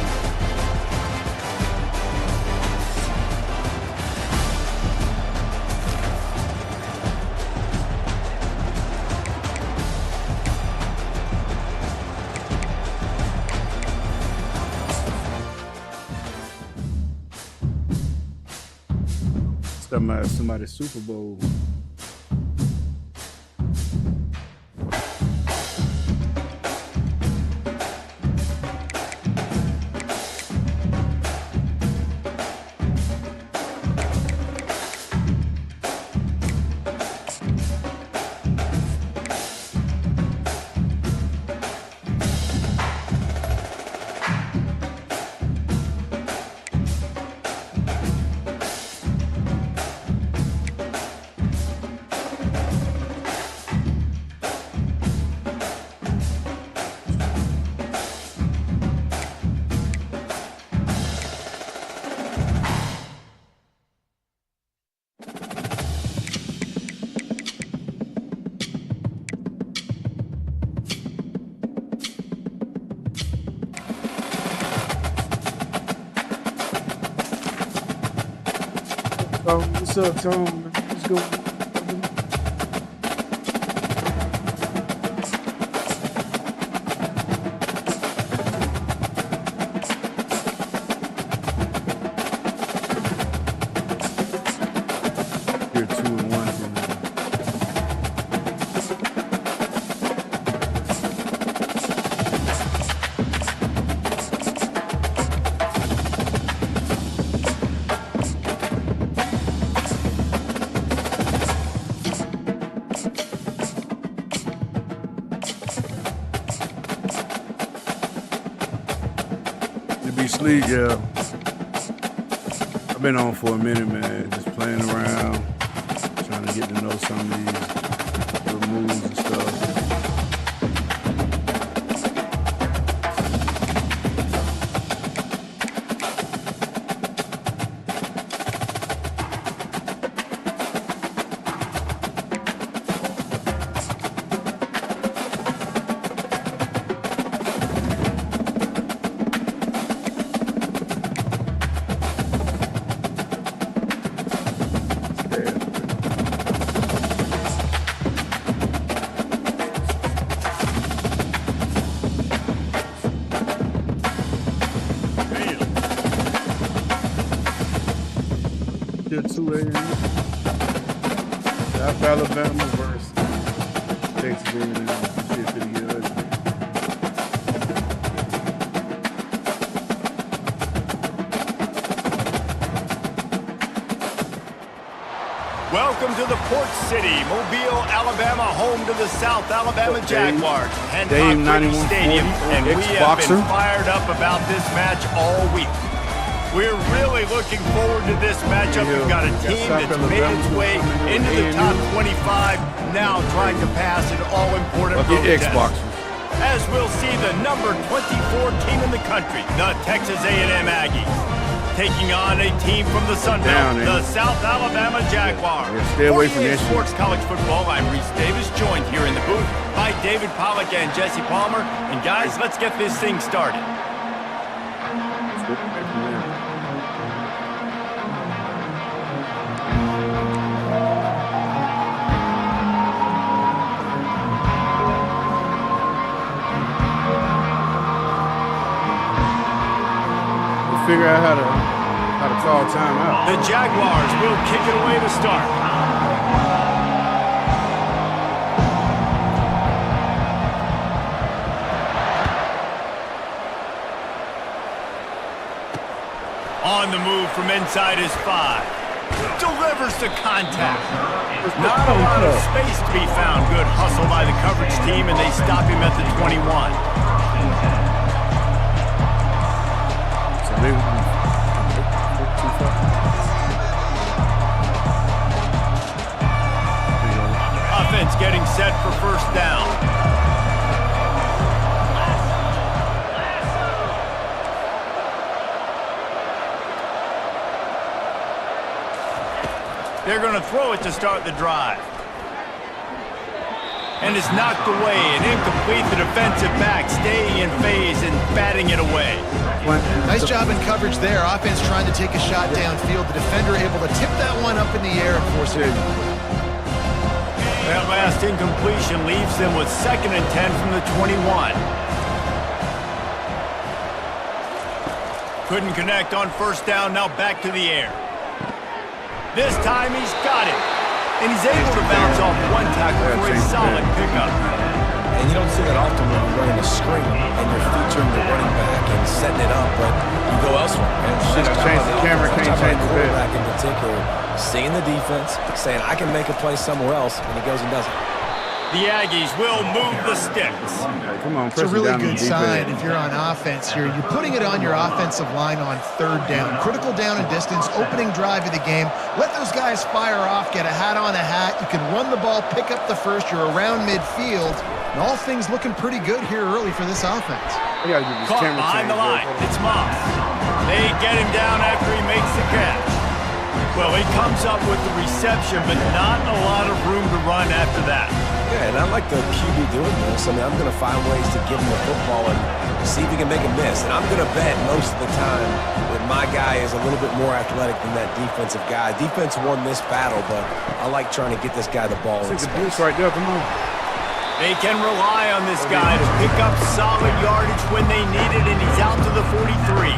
Somebody's Super Bowl. What's up, Tom? Let's go. You're 2-1. Sleep, yeah. I've been on for a minute, man. Just playing around, trying to get to know some of these little moves and stuff. Till 2 a.m. South Alabama versus Texas A&M. Shit finna get ugly. welcome to the Port City, Mobile, Alabama, home to the South Alabama Jaguars, Hancock Whitney Stadium, and we have been fired up about this match all week. We're really looking forward to this matchup. We've got a team that's made its way into the top 25, now trying to pass an all-important road test. As we'll see the number 24 team in the country, the Texas A&M Aggies, taking on a team from the Sun Belt, the South Alabama Jaguars. Stay away from this. Sports College Football, I'm Reese Davis, joined here in the booth by David Pollack and Jesse Palmer. And guys, let's get this thing started. Figure out how to call timeout. The Jaguars will kick it away to start. On the move from inside his 5. Delivers to contact. Not a lot of space to be found. Good hustle by the coverage team, and they stop him at the 21. Offense getting set for first down. They're going to throw it to start the drive. And it's knocked away and incomplete. The defensive back staying in phase and batting it away. Nice job in coverage there. Offense trying to take a shot downfield. The defender able to tip that one up in the air and force it. That last incompletion leaves them with 2nd and 10 from the 21. Couldn't connect on first down. Now back to the air. This time he's got it. And he's able to bounce off one tackle for a solid pickup. And you don't see that often when you're running a screen and you're featuring the running back and setting it up, but you go elsewhere. And change the camera, can't change the quarterback in particular, seeing the defense, saying I can make a play somewhere else, and he goes and does it. The Aggies will move the sticks. Come on, it's a really good sign if you're on offense here. You're putting it on your offensive line on 3rd down. Critical down and distance, opening drive of the game. Let those guys fire off, get a hat on a hat. You can run the ball, pick up the first. You're around midfield. And all things looking pretty good here early for this offense. Caught behind the line. It's Moss. They get him down after he makes the catch. Well, he comes up with the reception, but not a lot of room to run after that. Yeah, and I like the QB doing this. I mean, I'm going to find ways to give him the football and see if he can make a miss. And I'm going to bet most of the time that my guy is a little bit more athletic than that defensive guy. Defense won this battle, but I like trying to get this guy the ball in space. Right there, come on. They can rely on this guy to pick up solid yardage when they need it, and he's out to the 43.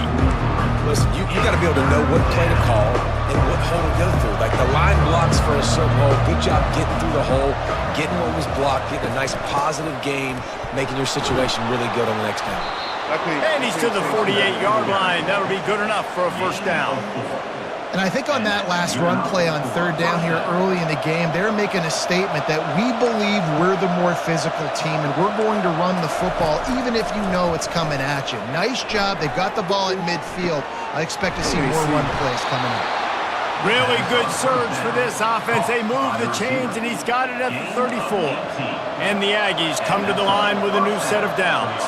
Listen, you got to be able to know what play to call and what hole to go through. Like the line blocks for a certain hole. Good job getting through the hole, getting what was blocked, getting a nice positive gain, making your situation really good on the next down. And he's to the 48-yard line. That'll be good enough for a first down. And I think on that last run play on 3rd down here early in the game, they're making a statement that we believe we're the more physical team and we're going to run the football even if you know it's coming at you. Nice job. They've got the ball at midfield. I expect to see more run plays coming up. Really good surge for this offense. They move the chains, and he's got it at the 34. And the Aggies come to the line with a new set of downs.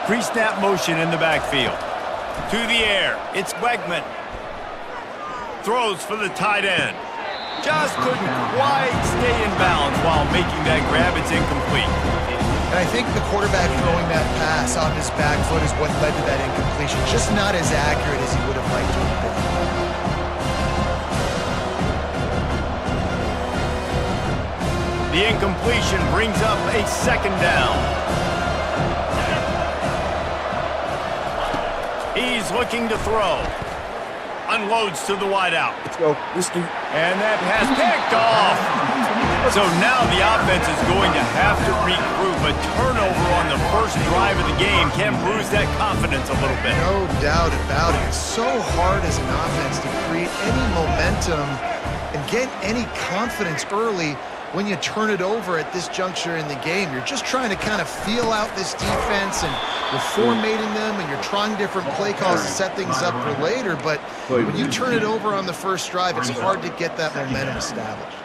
Pre-snap motion in the backfield. To the air, it's Wegman. Throws for the tight end. Just couldn't quite stay in bounds while making that grab. It's incomplete. And I think the quarterback throwing that pass off his back foot is what led to that incompletion. Just not as accurate as he would have liked to have been. The incompletion brings up a 2nd down. He's looking to throw. Unloads to the wideout. Let's go. And that pass picked off. So now the offense is going to have to regroup. A turnover on the first drive of the game can bruise that confidence a little bit. No doubt about it. It's so hard as an offense to create any momentum and get any confidence early when you turn it over at this juncture in the game. You're just trying to kind of feel out this defense, and you're formatting them, and you're trying different play calls to set things up for later. But when you turn it over on the first drive, it's hard to get that momentum established.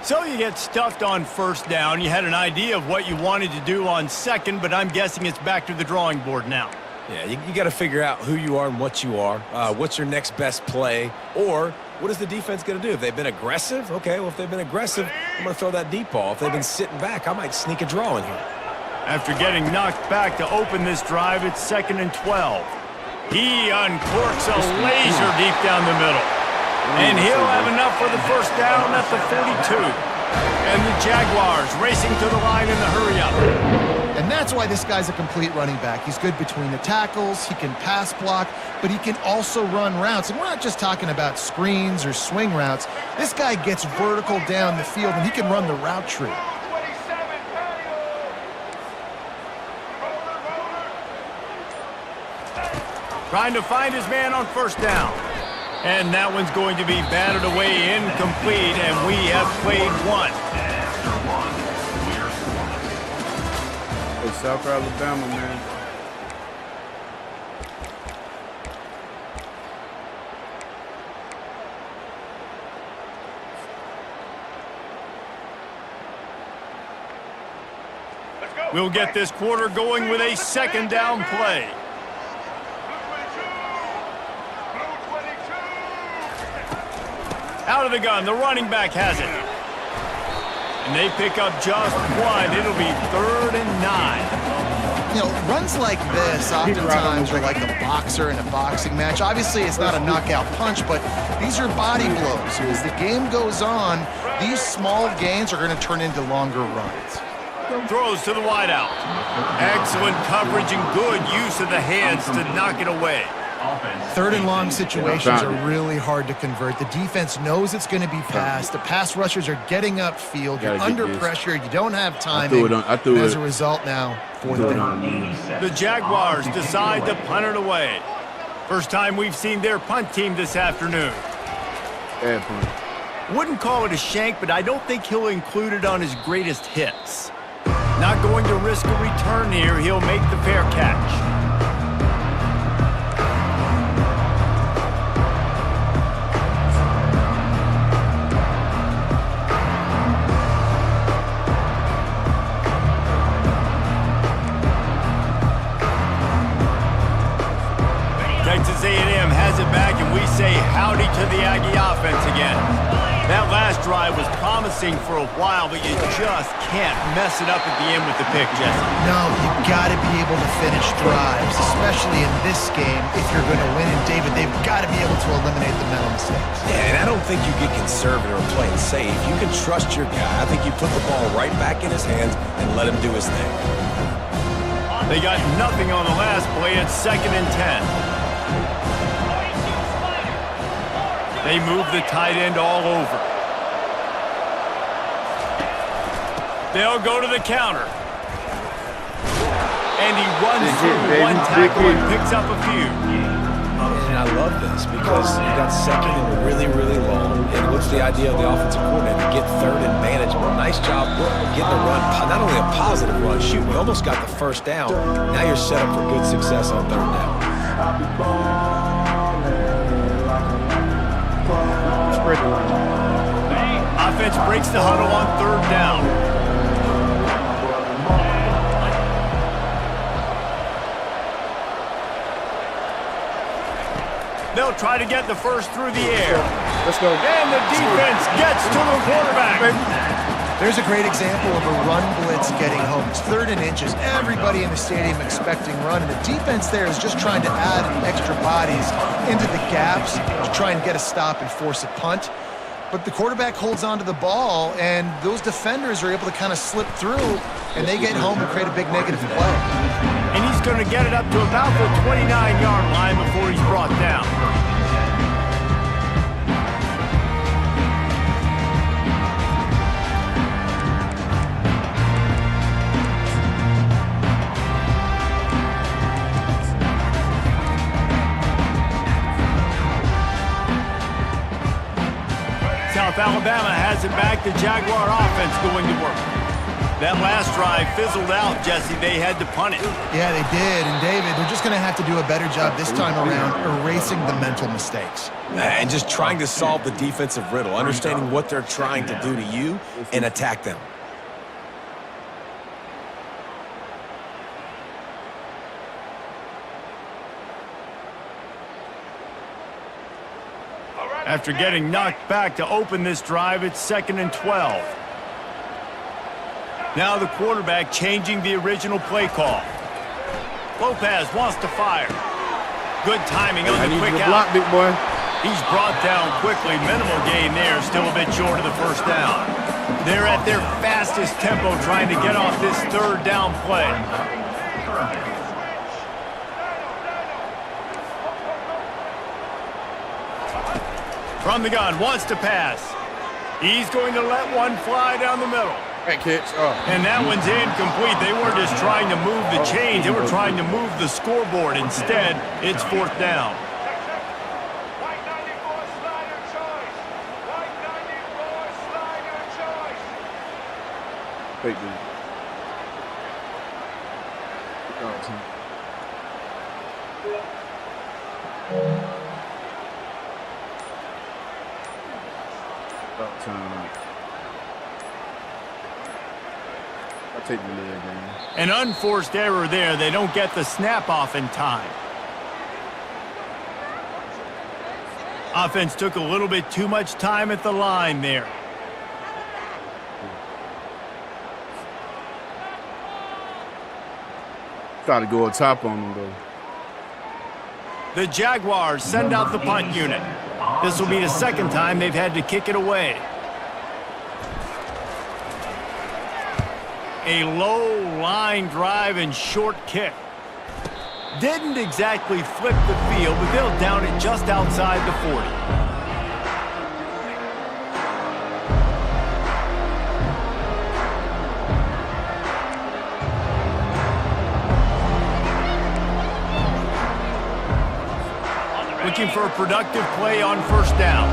So you get stuffed on first down. You had an idea of what you wanted to do on second, but I'm guessing it's back to the drawing board now. Yeah, you got to figure out who you are and what you are. What's your next best play? Or what is the defense going to do? If they've been aggressive, okay, well, if they've been aggressive, I'm going to throw that deep ball. If they've been sitting back, I might sneak a draw in here. After getting knocked back to open this drive, it's 2nd and 12. He uncorks a laser deep down the middle. And he'll have enough for the first down at the 42. And the Jaguars racing to the line in the hurry-up. And that's why this guy's a complete running back. He's good between the tackles, he can pass block, but he can also run routes. And we're not just talking about screens or swing routes. This guy gets vertical down the field, and he can run the route tree. Trying to find his man on first down. And that one's going to be batted away incomplete, and we have played one. It's South Alabama, man. We'll get this quarter going with a 2nd down play. Out of the gun, the running back has it. And they pick up just one. It'll be 3rd and 9. You know, runs like this oftentimes are like a boxer in a boxing match. Obviously, it's not a knockout punch, but these are body blows. As the game goes on, these small gains are going to turn into longer runs. Throws to the wideout. Excellent coverage and good use of the hands to knock it away. 3rd and long situations are really hard to convert. The defense knows it's going to be passed. The pass rushers are getting upfield. You're under pressure. You don't have timing. As a result now, 4th down. The Jaguars decide to punt it away. First time we've seen their punt team this afternoon. Bad punt. Wouldn't call it a shank, but I don't think he'll include it on his greatest hits. Not going to risk a return here. He'll make the fair catch. Texas A&M has it back, and we say howdy to the Aggie offense again. That last drive was promising for a while, but you just can't mess it up at the end with the pick, Jesse. No, you got to be able to finish drives, especially in this game if you're going to win. And David, they've got to be able to eliminate the mental mistakes. Yeah, and I don't think you get conservative or play it safe. You can trust your guy. I think you put the ball right back in his hands and let him do his thing. They got nothing on the last play. It's 2nd and 10. They move the tight end all over. They'll go to the counter. And he runs through one tackle and picks up a few. And I love this because you got 2nd and really, really long. And what's the idea of the offensive coordinator? Get 3rd and manageable. Nice job getting the run. Not only a positive run, shoot, we almost got the first down. Now you're set up for good success on 3rd down. Offense breaks the huddle on 3rd down. They'll try to get the first through the air. Let's go. And the defense gets to the quarterback. There's a great example of a run blitz getting home. It's 3rd and inches. Everybody in the stadium expecting run, and the defense there is just trying to add extra bodies into the gaps to try and get a stop and force a punt. But the quarterback holds onto the ball, and those defenders are able to kind of slip through, and they get home and create a big negative play. And he's going to get it up to about the 29-yard line before he's brought down. South Alabama has it back. The Jaguar offense going to work. That last drive fizzled out, Jesse. They had to punt it. Yeah, they did. And, David, they're just going to have to do a better job this time around erasing the mental mistakes. And just trying to solve the defensive riddle, understanding what they're trying to do to you and attack them. After getting knocked back to open this drive, it's 2nd and 12. Now the quarterback changing the original play call. Lopez wants to fire. Good timing on the quick out. Block, big boy. He's brought down quickly. Minimal gain there, still a bit short of the first down. They're at their fastest tempo trying to get off this 3rd down play. From the gun, wants to pass. He's going to let one fly down the middle. That catch. Oh. And that one's incomplete. They weren't just trying to move the chains. They were trying to move the scoreboard. Instead, it's 4th down. Fake dude. About time. I'll take the lead again. An unforced error there. They don't get the snap off in time. Offense took a little bit too much time at the line there. Try to go on top on them, though. The Jaguars send out the punt unit. This will be the 2nd time they've had to kick it away. A low line drive and short kick. Didn't exactly flip the field, but they'll down it just outside the 40. Looking for a productive play on 1st down.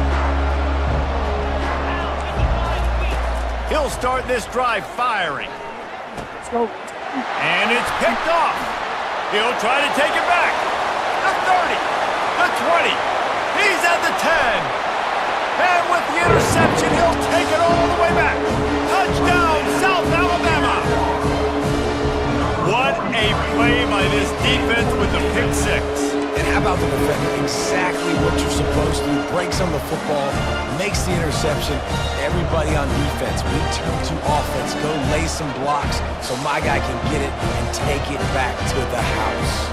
He'll start this drive firing. Let's go. And it's picked off. He'll try to take it back. The 30, the 20. He's at the 10. And with the interception, he'll take it all the way back. Touchdown, South Alabama. What a play by this defense with the pick 6. And how about the defender? Exactly what you're supposed to do. Breaks on the football, makes the interception. Everybody on defense, we turn to offense. Go lay some blocks so my guy can get it and take it back to the house.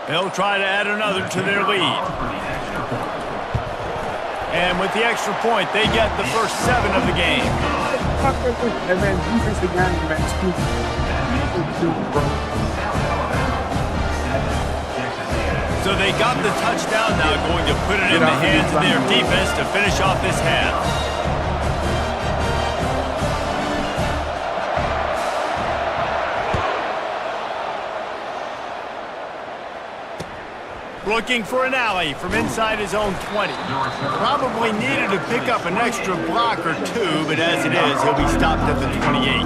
They'll try to add another to their lead. And with the extra point, they get the first 7 of the game. And then defense again, man. So they got the touchdown now, going to put it in the hands of their defense to finish off this half. Looking for an alley from inside his own 20. Probably needed to pick up an extra block or 2, but as it is, he'll be stopped at the 28.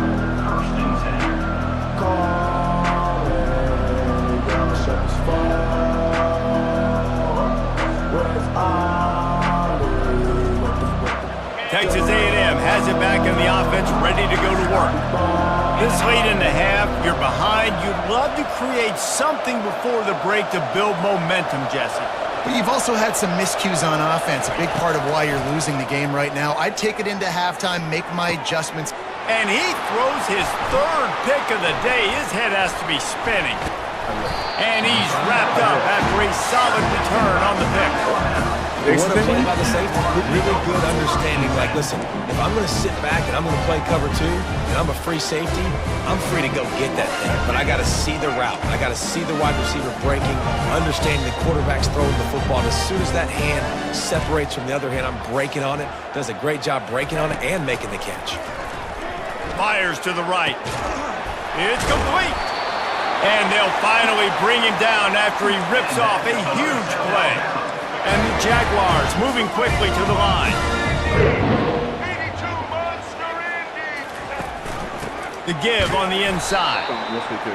Texas A&M has it back in the offense, ready to go to work. This late in the half, you're behind. You'd love to create something before the break to build momentum, Jesse. But you've also had some miscues on offense, a big part of why you're losing the game right now. I'd take it into halftime, make my adjustments. And he throws his 3rd pick of the day. His head has to be spinning. And he's wrapped up after a solid return on the pick. What a play by the safety. Really good understanding. Like, listen, if I'm going to sit back and I'm going to play cover 2 and I'm a free safety, I'm free to go get that thing. But I got to see the route. I got to see the wide receiver breaking, understanding the quarterback's throwing the football. And as soon as that hand separates from the other hand, I'm breaking on it. Does a great job breaking on it and making the catch. Fires to the right. It's complete. And they'll finally bring him down after he rips off a huge play. And the Jaguars moving quickly to the line. The give on the inside.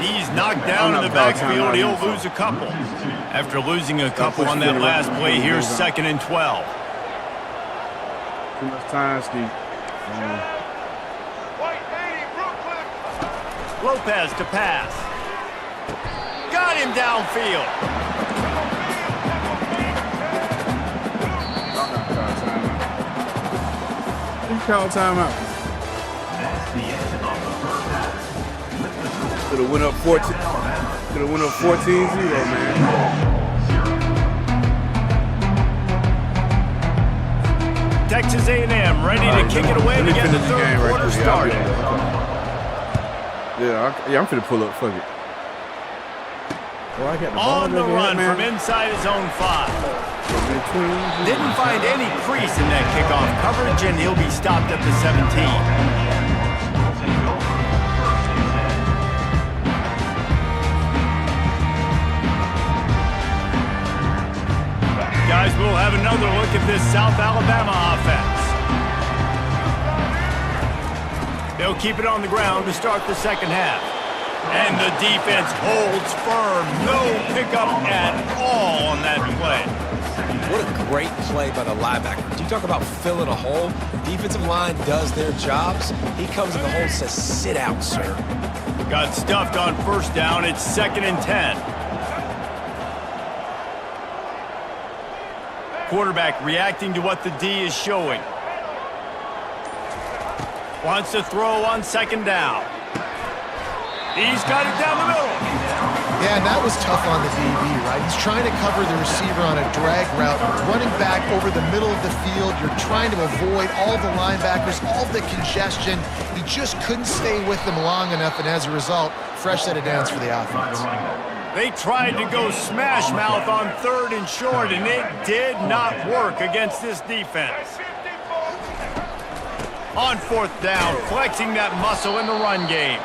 He's knocked down in the backfield. He'll lose a couple. After losing a couple on that last play, here's 2nd and 12. Too much time, Steve. Lopez to pass. Got him downfield. Call timeout. That's the end of the first half. Could have went up 14. Could have went up 14-0, man. Texas A&M ready to kick it away to get the third quarter started. Yeah, I'm finna pull up. Fuck it. On the run from inside his own 5. Didn't find any crease in that kickoff coverage, and he'll be stopped at the 17. Guys, we'll have another look at this South Alabama offense. They'll keep it on the ground to start the second half. And the defense holds firm. No pickup at all on that play. What a great play by the linebacker. Do you talk about filling a hole? Defensive line does their jobs. He comes in the hole and says, sit out, sir. Got stuffed on first down. It's 2nd and 10. Quarterback reacting to what the D is showing. Wants to throw on 2nd down. He's got it down the middle. Yeah, and that was tough on the DB, right? He's trying to cover the receiver on a drag route, running back over the middle of the field. You're trying to avoid all the linebackers, all the congestion. He just couldn't stay with them long enough, and as a result, fresh set of downs for the offense. They tried to go smash mouth on 3rd and short, and it did not work against this defense. On 4th down, flexing that muscle in the run game.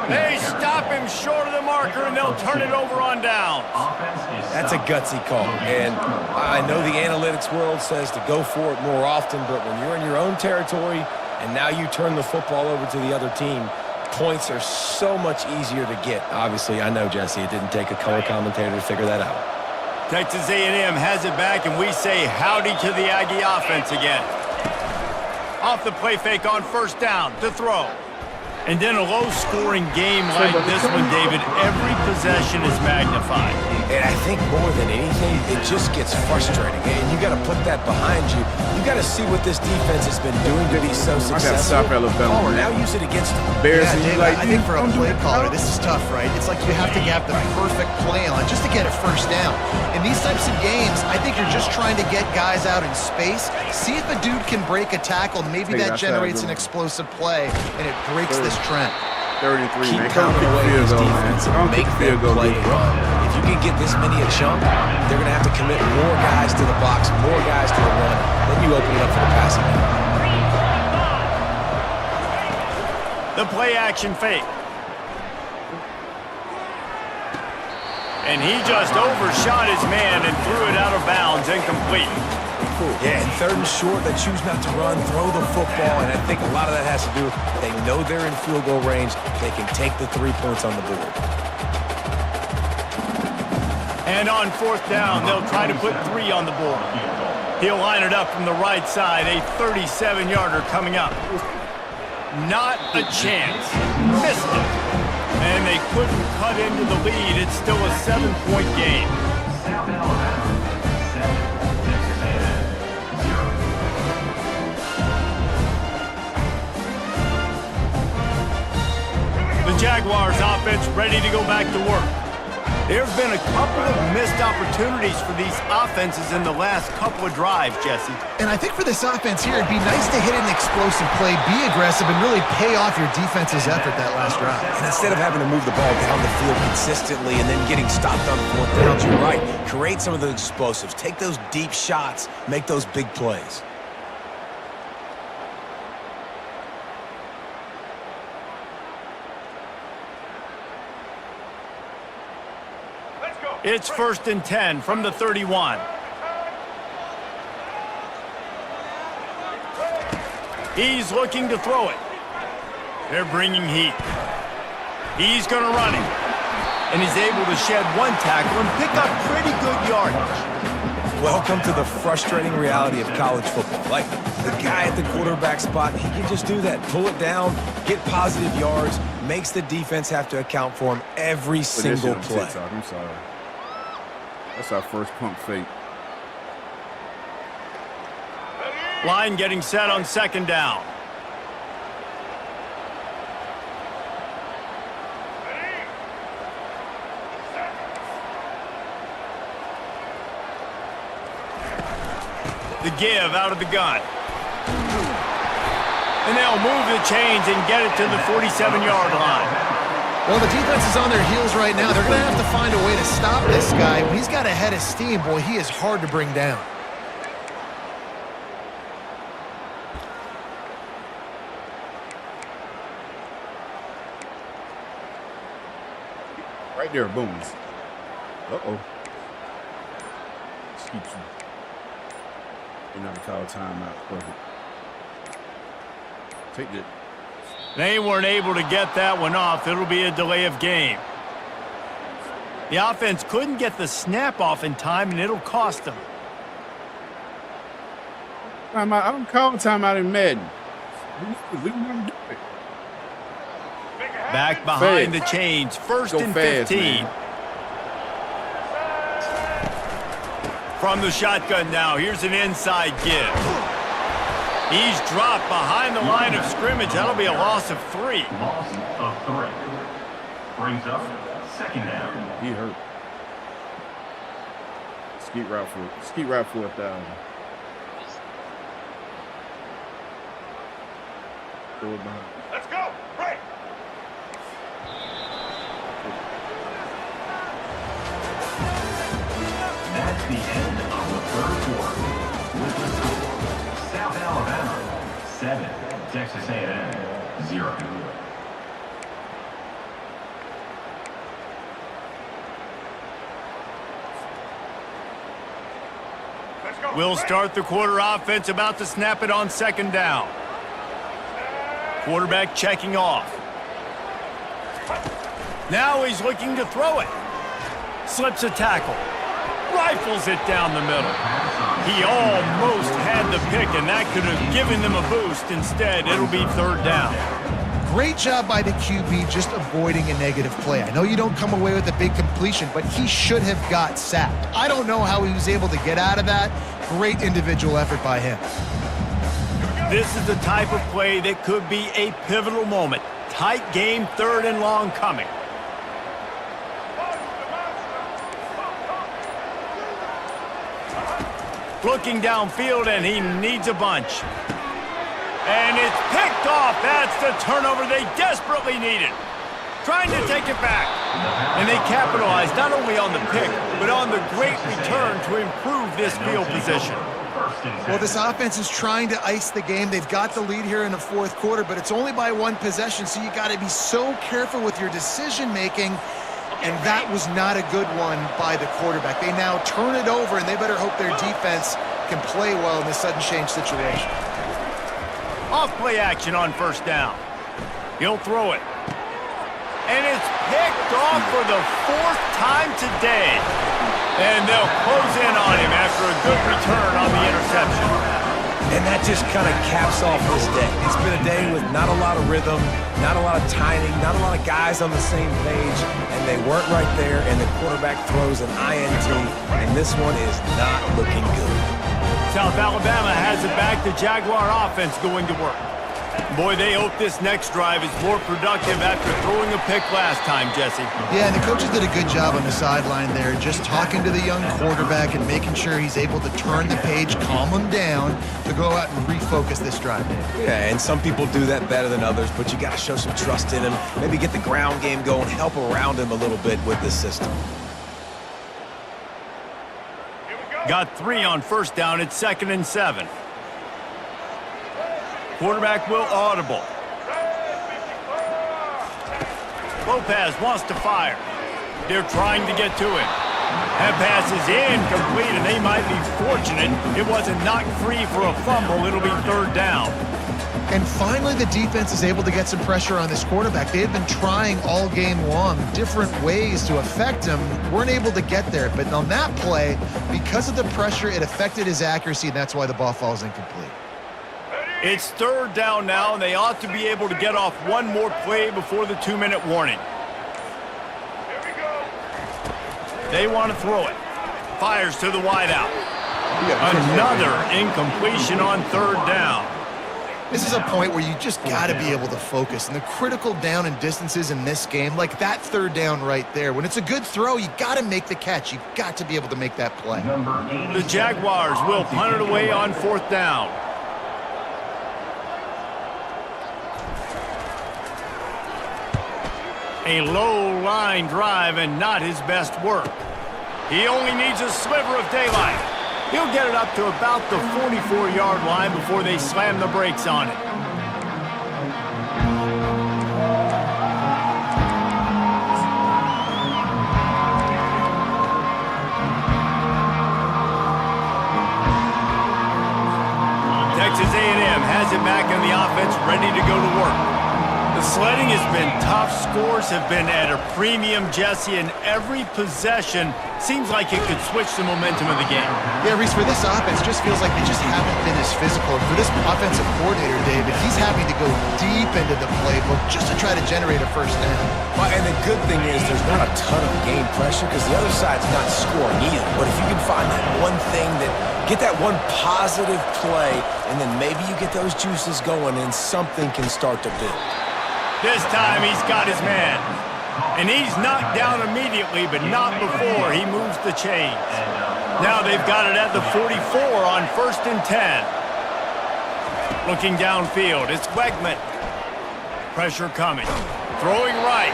They stop him short of the marker, and they'll turn it over on downs. That's a gutsy call. And I know the analytics world says to go for it more often, but when you're in your own territory and now you turn the football over to the other team, points are so much easier to get. Obviously, I know, Jesse, it didn't take a color commentator to figure that out. Texas A&M has it back, and we say howdy to the Aggie offense again. Off the play fake on 1st down to throw. And then a low-scoring game like this one, David, every possession is magnified. And I think more than anything, it just gets frustrating. And you got to put that behind you. You got to see what this defense has been doing to be so successful. I got to stop Alabama. Oh, now use it against them. Yeah, David, I think for a play caller, this is tough, right? It's like you have to have the perfect play on just to get a 1st down. In these types of games, I think you're just trying to get guys out in space, see if a dude can break a tackle. Maybe that generates an explosive play, and it breaks this trend. 33, Keep man. pounding away these defense and make them play and run. If you can get this many a chunk, they're going to have to commit more guys to the box, more guys to the run. Then you open it up for the passing game. The play action fake. And he just overshot his man and threw it out of bounds, incomplete. Yeah, and 3rd and short, they choose not to run, throw the football, and I think a lot of that has to do with they know they're in field goal range. They can take the 3 points on the board. And on 4th down, they'll try to put 3 on the board. He'll line it up from the right side, a 37-yarder coming up. Not a chance. Missed it. And they couldn't cut into the lead. It's still a 7-point game. The Jaguars offense ready to go back to work. There have been a couple of missed opportunities for these offenses in the last couple of drives, Jesse. And I think for this offense here, it'd be nice to hit an explosive play, be aggressive, and really pay off your defense's effort that last drive. And instead of having to move the ball down the field consistently and then getting stopped on 4th downs, you're right. Create some of those explosives. Take those deep shots. Make those big plays. It's 1st and 10 from the 31. He's looking to throw it. They're bringing heat. He's going to run it. And he's able to shed one tackle and pick up pretty good yardage. Welcome to the frustrating reality of college football. Like, the guy at the quarterback spot, he can just do that. Pull it down, get positive yards, makes the defense have to account for him every single play. I'm sorry. That's our first pump fake. Line getting set on 2nd down. The give out of the gun. And they'll move the chains and get it to the 47-yard line. Well, the defense is on their heels right now. They're going to have to find a way to stop this guy. When he's got a head of steam, boy, he is hard to bring down. Right there, booms. Uh-oh. Just keeps you. You're not call timeout. Perfect. Take it. They weren't able to get that one off. It'll be a delay of game. The offense couldn't get the snap off in time, and it'll cost them. I don't call timeout in Madden. We never do it. Back behind the chains. 1st and 15. Man. From the shotgun now, here's an inside give. He's dropped behind the line of scrimmage. That'll be a loss of 3. Loss of 3. Brings up 2nd down. He hurt. Skeet route for 1,000. Let's go. Right. That's the end of the 3rd quarter. With the score, South Alabama 7, Texas A&M 0. We'll start the quarter offense, about to snap it on 2nd down. Quarterback checking off. Now he's looking to throw it. Slips a tackle. Rifles it down the middle. He almost had the pick, and that could have given them a boost. Instead, it'll be 3rd down. Great job by the QB just avoiding a negative play. I know you don't come away with a big completion, but he should have got sacked. I don't know how he was able to get out of that. Great individual effort by him. This is the type of play that could be a pivotal moment. Tight game, 3rd and long coming. Looking downfield, and he needs a bunch. And it's picked off. That's the turnover they desperately needed. Trying to take it back. And they capitalized not only on the pick, but on the great return to improve this field position. Well, this offense is trying to ice the game. They've got the lead here in the 4th quarter, but it's only by 1 possession, so you got to be so careful with your decision-making, and that was not a good one by the quarterback. They now turn it over, and they better hope their defense can play well in this sudden change situation. Off-play action on 1st down. He'll throw it. And it's picked off for the 4th time today. And they'll close in on him after a good return on the interception. And that just kind of caps off this day. It's been a day with not a lot of rhythm, not a lot of timing, not a lot of guys on the same page, and they weren't right there, and the quarterback throws an INT, and this one is not looking good. South Alabama has it back. The Jaguar offense going to work. Boy, they hope this next drive is more productive after throwing a pick last time, Jesse. Yeah, and the coaches did a good job on the sideline there, just talking to the young quarterback and making sure he's able to turn the page, calm him down, to go out and refocus this drive. Yeah, and some people do that better than others, but you got to show some trust in him, maybe get the ground game going, help around him a little bit with this system. Got 3 on 1st down. It's 2nd and 7. Quarterback will audible. Lopez wants to fire. They're trying to get to him. That pass is incomplete, and they might be fortunate it wasn't knocked free for a fumble. It'll be third down. And finally, the defense is able to get some pressure on this quarterback. They had been trying all game long different ways to affect him. Weren't able to get there. But on that play, because of the pressure, it affected his accuracy, and that's why the ball falls incomplete. It's third down now, and they ought to be able to get off one more play before the 2-minute warning. They want to throw it. Fires to the wideout. Another incompletion on third down. This is a point where you just got to be able to focus. And the critical down and distances in this game, like that third down right there, when it's a good throw, you got to make the catch. You got to be able to make that play. The Jaguars will punt it away on fourth down. A low line drive and not his best work. He only needs a sliver of daylight. He'll get it up to about the 44-yard line before they slam the brakes on it. Texas A&M has it back in the offense, ready to go to work. The sledding has been tough. Scores have been at a premium, Jesse, and every possession seems like it could switch the momentum of the game. Yeah, Reese, for this offense, just feels like they just haven't been as physical. And for this offensive coordinator, David, he's having to go deep into the playbook just to try to generate a first down. Well, and the good thing is there's not a ton of game pressure because the other side's not scoring either. But if you can find that one thing get that one positive play, and then maybe you get those juices going and something can start to build. This time he's got his man. And he's knocked down immediately, but not before he moves the chains. Now they've got it at the 44 on 1st and 10. Looking downfield, it's Wegman. Pressure coming. Throwing right.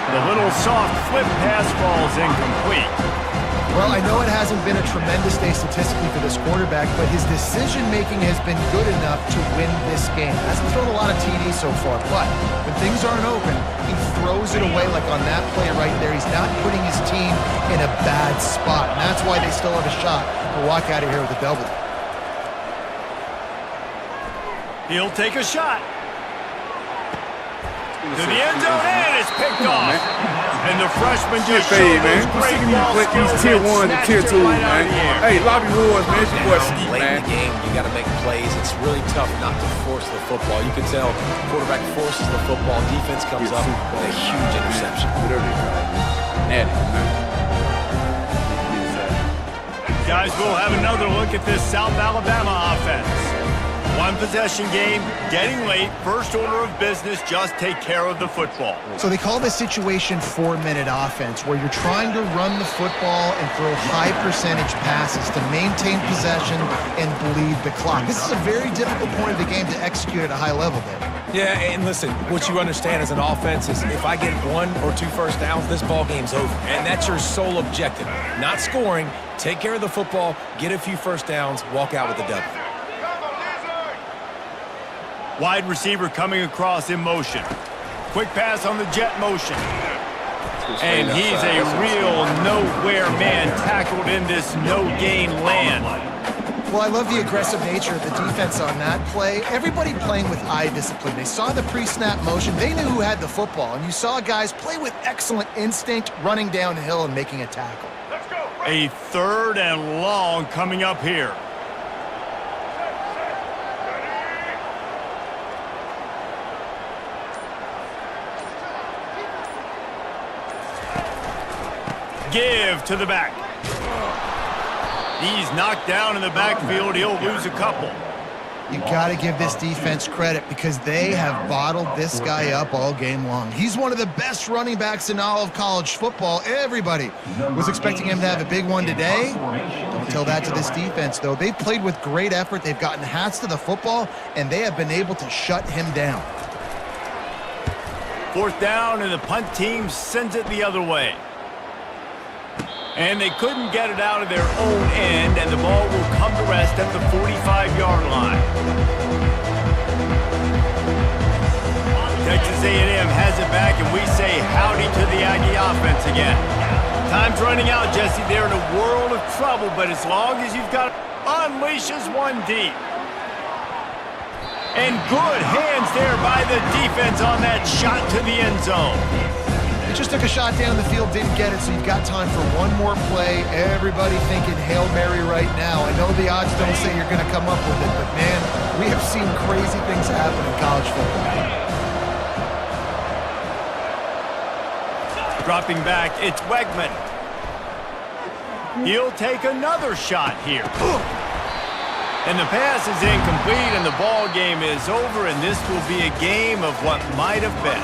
The little soft flip pass falls incomplete. Well, I know it hasn't been a tremendous day statistically for this quarterback, but his decision-making has been good enough to win this game. Hasn't thrown a lot of TDs so far, but when things aren't open, he throws it away like on that play right there. He's not putting his team in a bad spot, and that's why they still have a shot to walk out of here with a W. He'll take a shot. To the end zone, and it's picked off. And the freshman just showed those great ball skills. These tier 1 and tier 2, man. Hey, Lobby Wars, man. It's your boy Skeet, Late man. in the game, you got to make plays. It's really tough not to force the football. You can tell quarterback forces the football. Defense comes up with a huge interception. Whatever they call it. Natty, man. Guys, we'll have another look at this South Alabama offense. One possession game, getting late, first order of business, just take care of the football. So they call this situation 4-minute offense, where you're trying to run the football and throw high percentage passes to maintain possession and bleed the clock. This is a very difficult point of the game to execute at a high level, David. Yeah, and listen, what you understand as an offense is if I get 1 or 2 first downs, this ball game's over. And that's your sole objective. Not scoring, take care of the football, get a few first downs, walk out with a W. Wide receiver coming across in motion. Quick pass on the jet motion. And he's a real nowhere man tackled in this no-gain land. Well, I love the aggressive nature of the defense on that play. Everybody playing with eye discipline. They saw the pre-snap motion. They knew who had the football. And you saw guys play with excellent instinct, running downhill and making a tackle. A 3rd and long coming up here. Give to the back. He's knocked down in the backfield. He'll lose a couple. You got to give this defense credit because they have bottled this guy up all game long. He's one of the best running backs in all of college football. Everybody was expecting him to have a big one today. Don't tell that to this defense, though. They've played with great effort. They've gotten hats to the football, and they have been able to shut him down. 4th down, and the punt team sends it the other way. And they couldn't get it out of their own end, and the ball will come to rest at the 45-yard line. Texas A&M has it back, and we say howdy to the Aggie offense again. Time's running out, Jesse. They're in a world of trouble, but as long as you've got unleashes one deep. And good hands there by the defense on that shot to the end zone. He just took a shot down the field, didn't get it, so you've got time for one more play. Everybody thinking Hail Mary right now. I know the odds don't say you're going to come up with it, but man, we have seen crazy things happen in college football. Dropping back, it's Wegman. He'll take another shot here. And the pass is incomplete, and the ball game is over, and this will be a game of what might have been.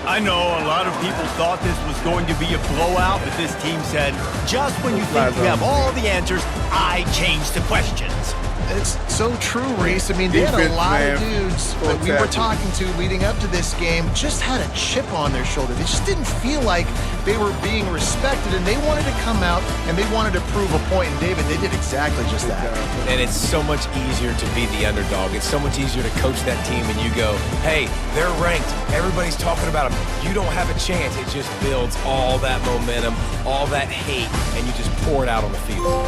I know a lot of people thought this was going to be a blowout, but this team said, just when you think you have all the answers, I change the questions. It's so true, Reese. I mean, they had a lot of dudes that we were talking to leading up to this game just had a chip on their shoulder. They just didn't feel like they were being respected, and they wanted to come out and they wanted to prove a point. And David, they did exactly just that. And it's so much easier to be the underdog. It's so much easier to coach that team and you go, hey, they're ranked. Everybody's talking about them. You don't have a chance. It just builds all that momentum, all that hate, and you just pour it out on the field.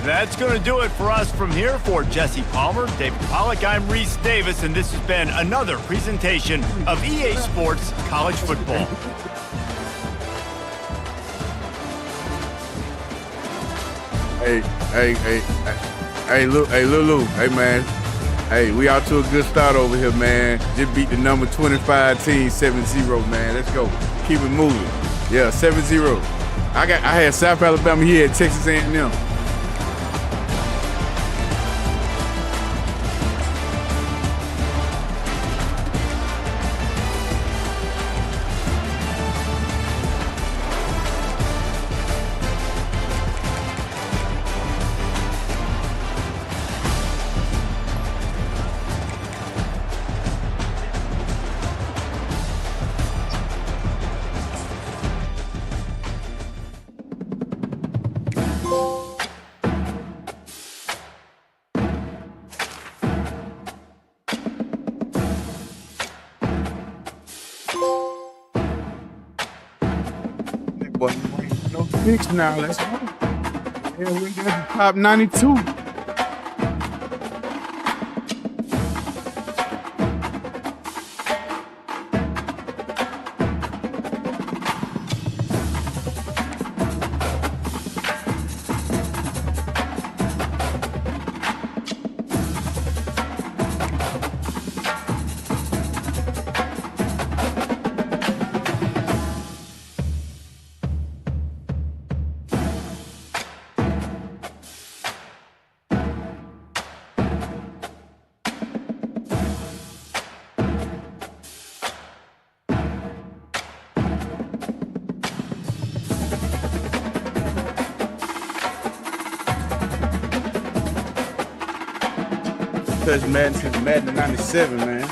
That's going to do it for us from here. For Jesse Palmer, David Pollack, I'm Reese Davis, and this has been another presentation of EA Sports College Football. Hey, Lulu. Hey, man. Hey, we out to a good start over here, man. Just beat the number 25 team 7-0, man. Let's go. Keep it moving. Yeah, 7-0. I had South Alabama here at Texas A&M. No fix now. Let's go. Yeah, we're at the top 92. Touch Madden since Madden 97, man.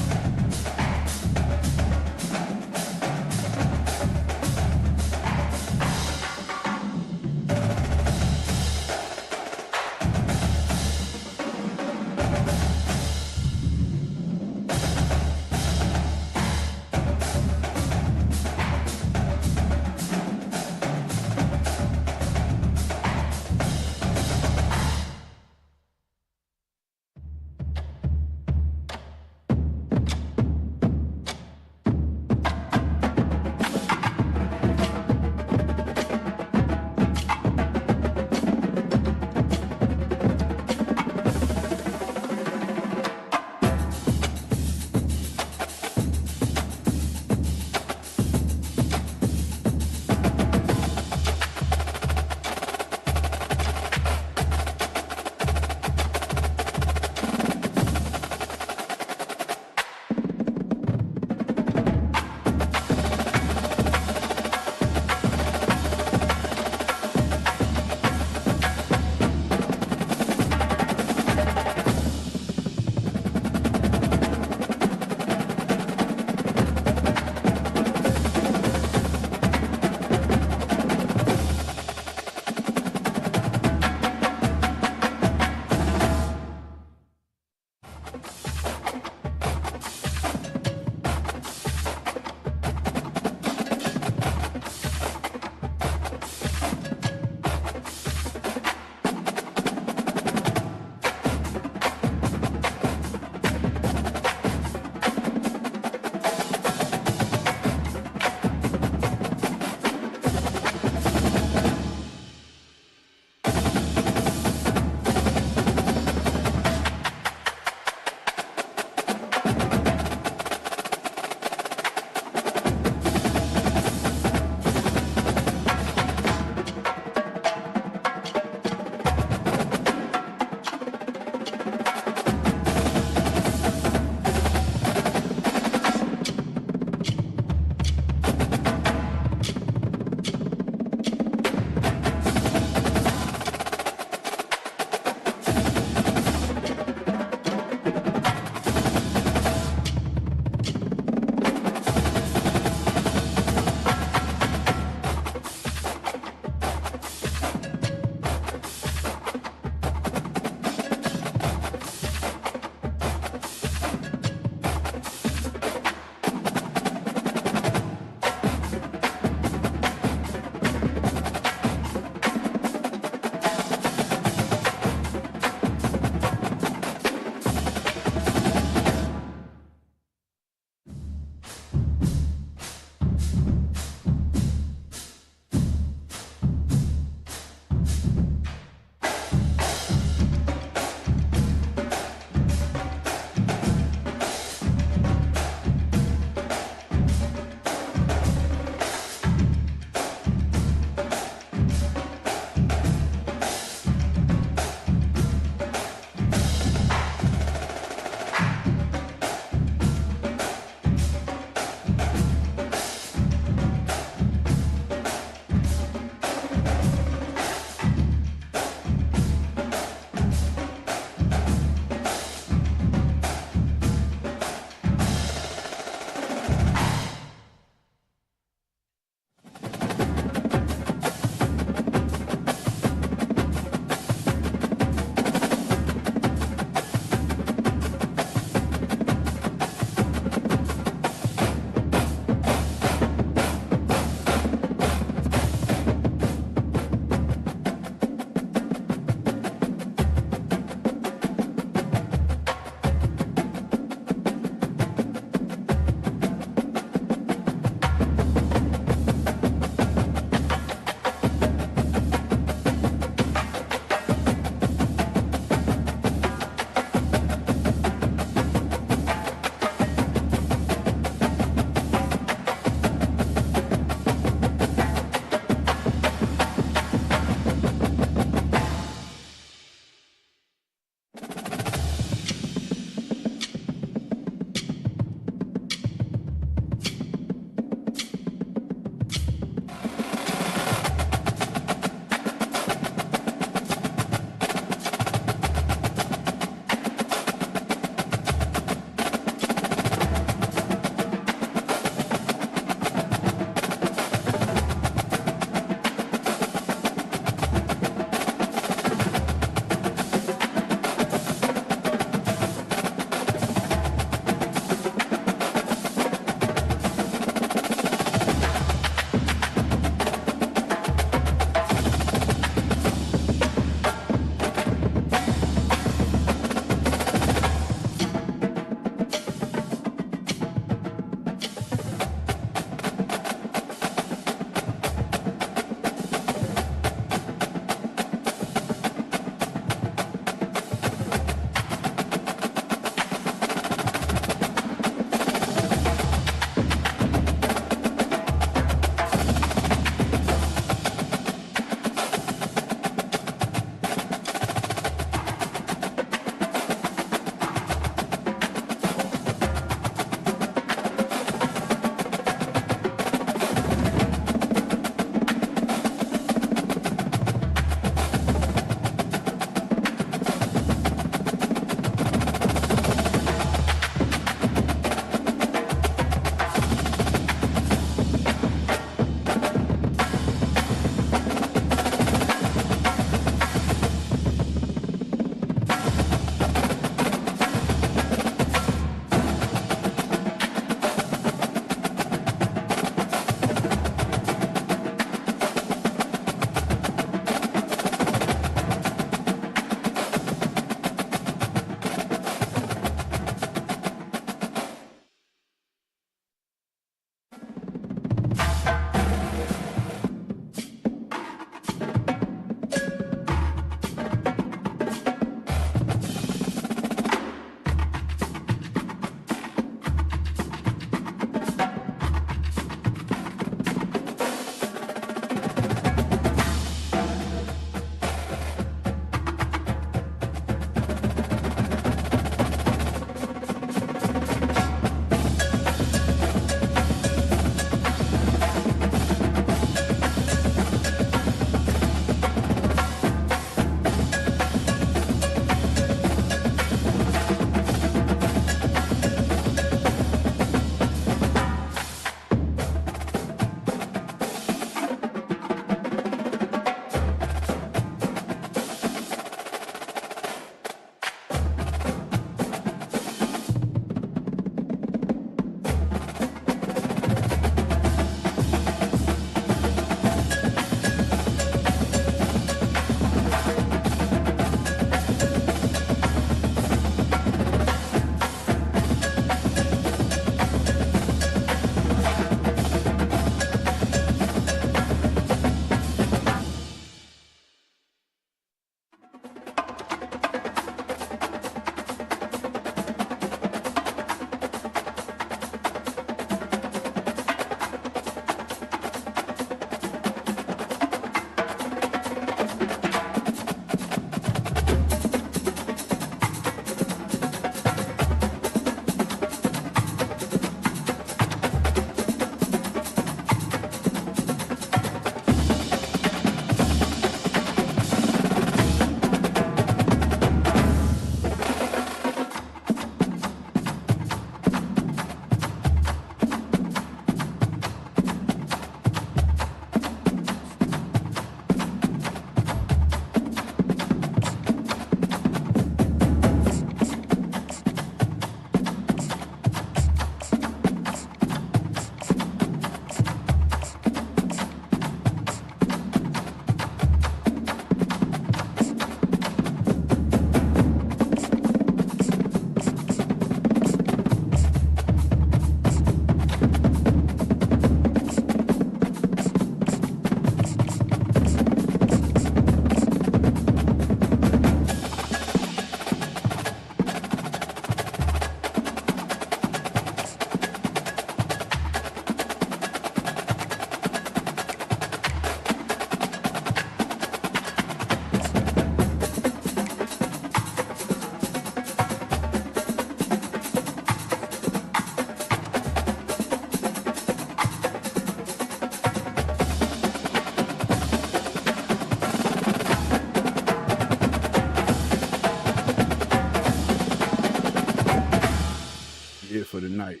it for the night.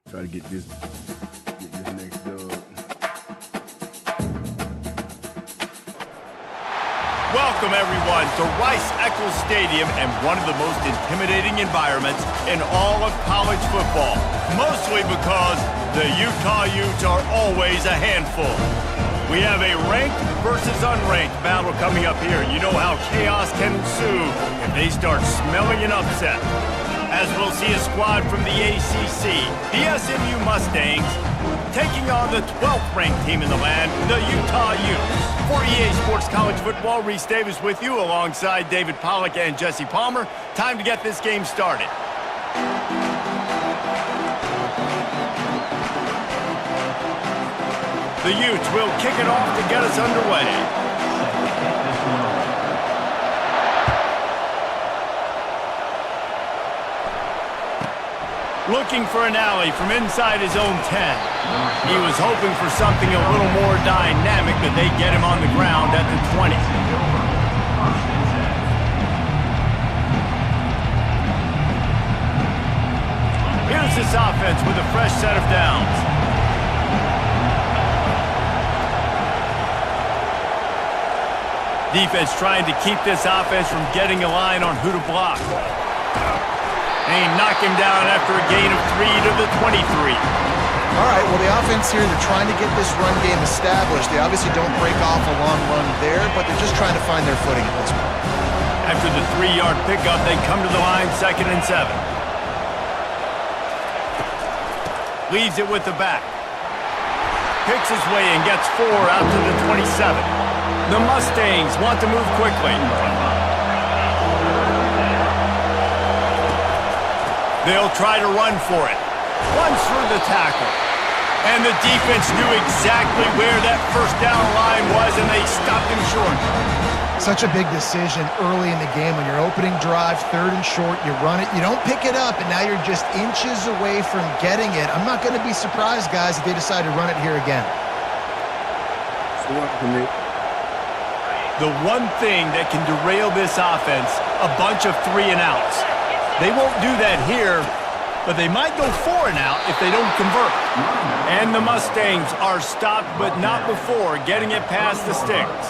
Try to get this next dub. Welcome, everyone, to Rice-Eccles Stadium and one of the most intimidating environments in all of college football, mostly because the Utah Utes are always a handful. We have a ranked versus unranked battle coming up here. You know how chaos can ensue if they start smelling an upset. As we'll see a squad from the ACC, the SMU Mustangs, taking on the 12th ranked team in the land, the Utah Utes. For EA Sports College Football, Reese Davis with you alongside David Pollack and Jesse Palmer. Time to get this game started. The Utes will kick it off to get us underway. Looking for an alley from inside his own 10. He was hoping for something a little more dynamic, but they get him on the ground at the 20. Here's this offense with a fresh set of downs. Defense trying to keep this offense from getting a line on who to block. And he knocked him down after a gain of 3 to the 23. All right, well, the offense here, they're trying to get this run game established. They obviously don't break off a long run there, but they're just trying to find their footing at this point. After the 3-yard pickup, they come to the line 2nd and 7. Leaves it with the back. Picks his way and gets 4 out to the 27. The Mustangs want to move quickly. They'll try to run for it. Runs through the tackle. And the defense knew exactly where that first down line was, and they stopped him short. Such a big decision early in the game. When you're opening drive, 3rd and short, you run it. You don't pick it up, and now you're just inches away from getting it. I'm not going to be surprised, guys, if they decide to run it here again. The one thing that can derail this offense, a bunch of 3-and-outs. They won't do that here, but they might go 4-and-out if they don't convert. And the Mustangs are stopped, but not before getting it past the sticks.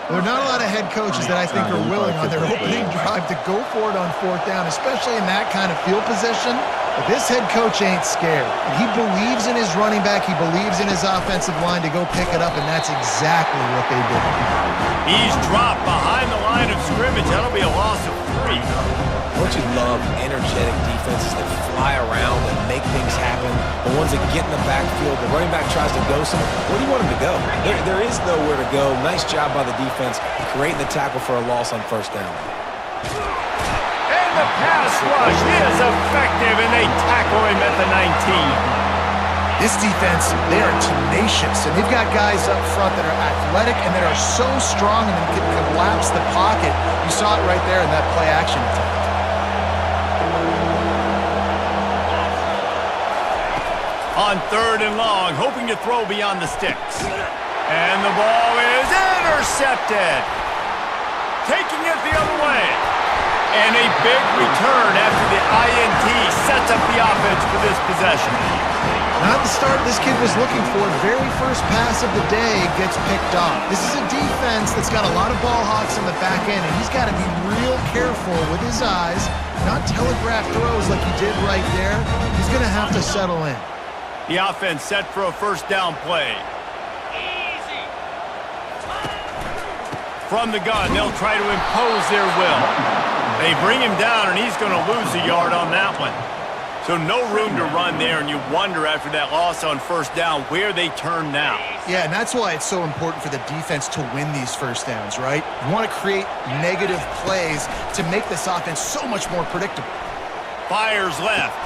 There are not a lot of head coaches that I think are willing on their opening drive to go for it on 4th down, especially in that kind of field position. But this head coach ain't scared. He believes in his running back. He believes in his offensive line to go pick it up, and that's exactly what they did. He's dropped behind the line of scrimmage. That'll be a loss of 3. Don't you love energetic defenses that fly around and make things happen? The ones that get in the backfield, the running back tries to go somewhere. Where do you want him to go? There is nowhere to go. Nice job by the defense creating the tackle for a loss on 1st down. And the pass rush is effective, and they tackle him at the 19. This defense, they are tenacious, and they've got guys up front that are athletic and that are so strong and can collapse the pocket. You saw it right there in that play action attempt. On 3rd and long, hoping to throw beyond the sticks. And the ball is intercepted. Taking it the other way. And a big return after the INT sets up the offense for this possession. Not the start this kid was looking for. Very first pass of the day gets picked off. This is a defense that's got a lot of ball hawks in the back end, and he's got to be real careful with his eyes, not telegraph throws like he did right there. He's going to have to settle in. The offense set for a 1st down play. From the gun, they'll try to impose their will. They bring him down, and he's going to lose a yard on that one. So no room to run there, and you wonder after that loss on 1st down where they turn now. Yeah, and that's why it's so important for the defense to win these 1st downs, right? You want to create negative plays to make this offense so much more predictable. Fires left.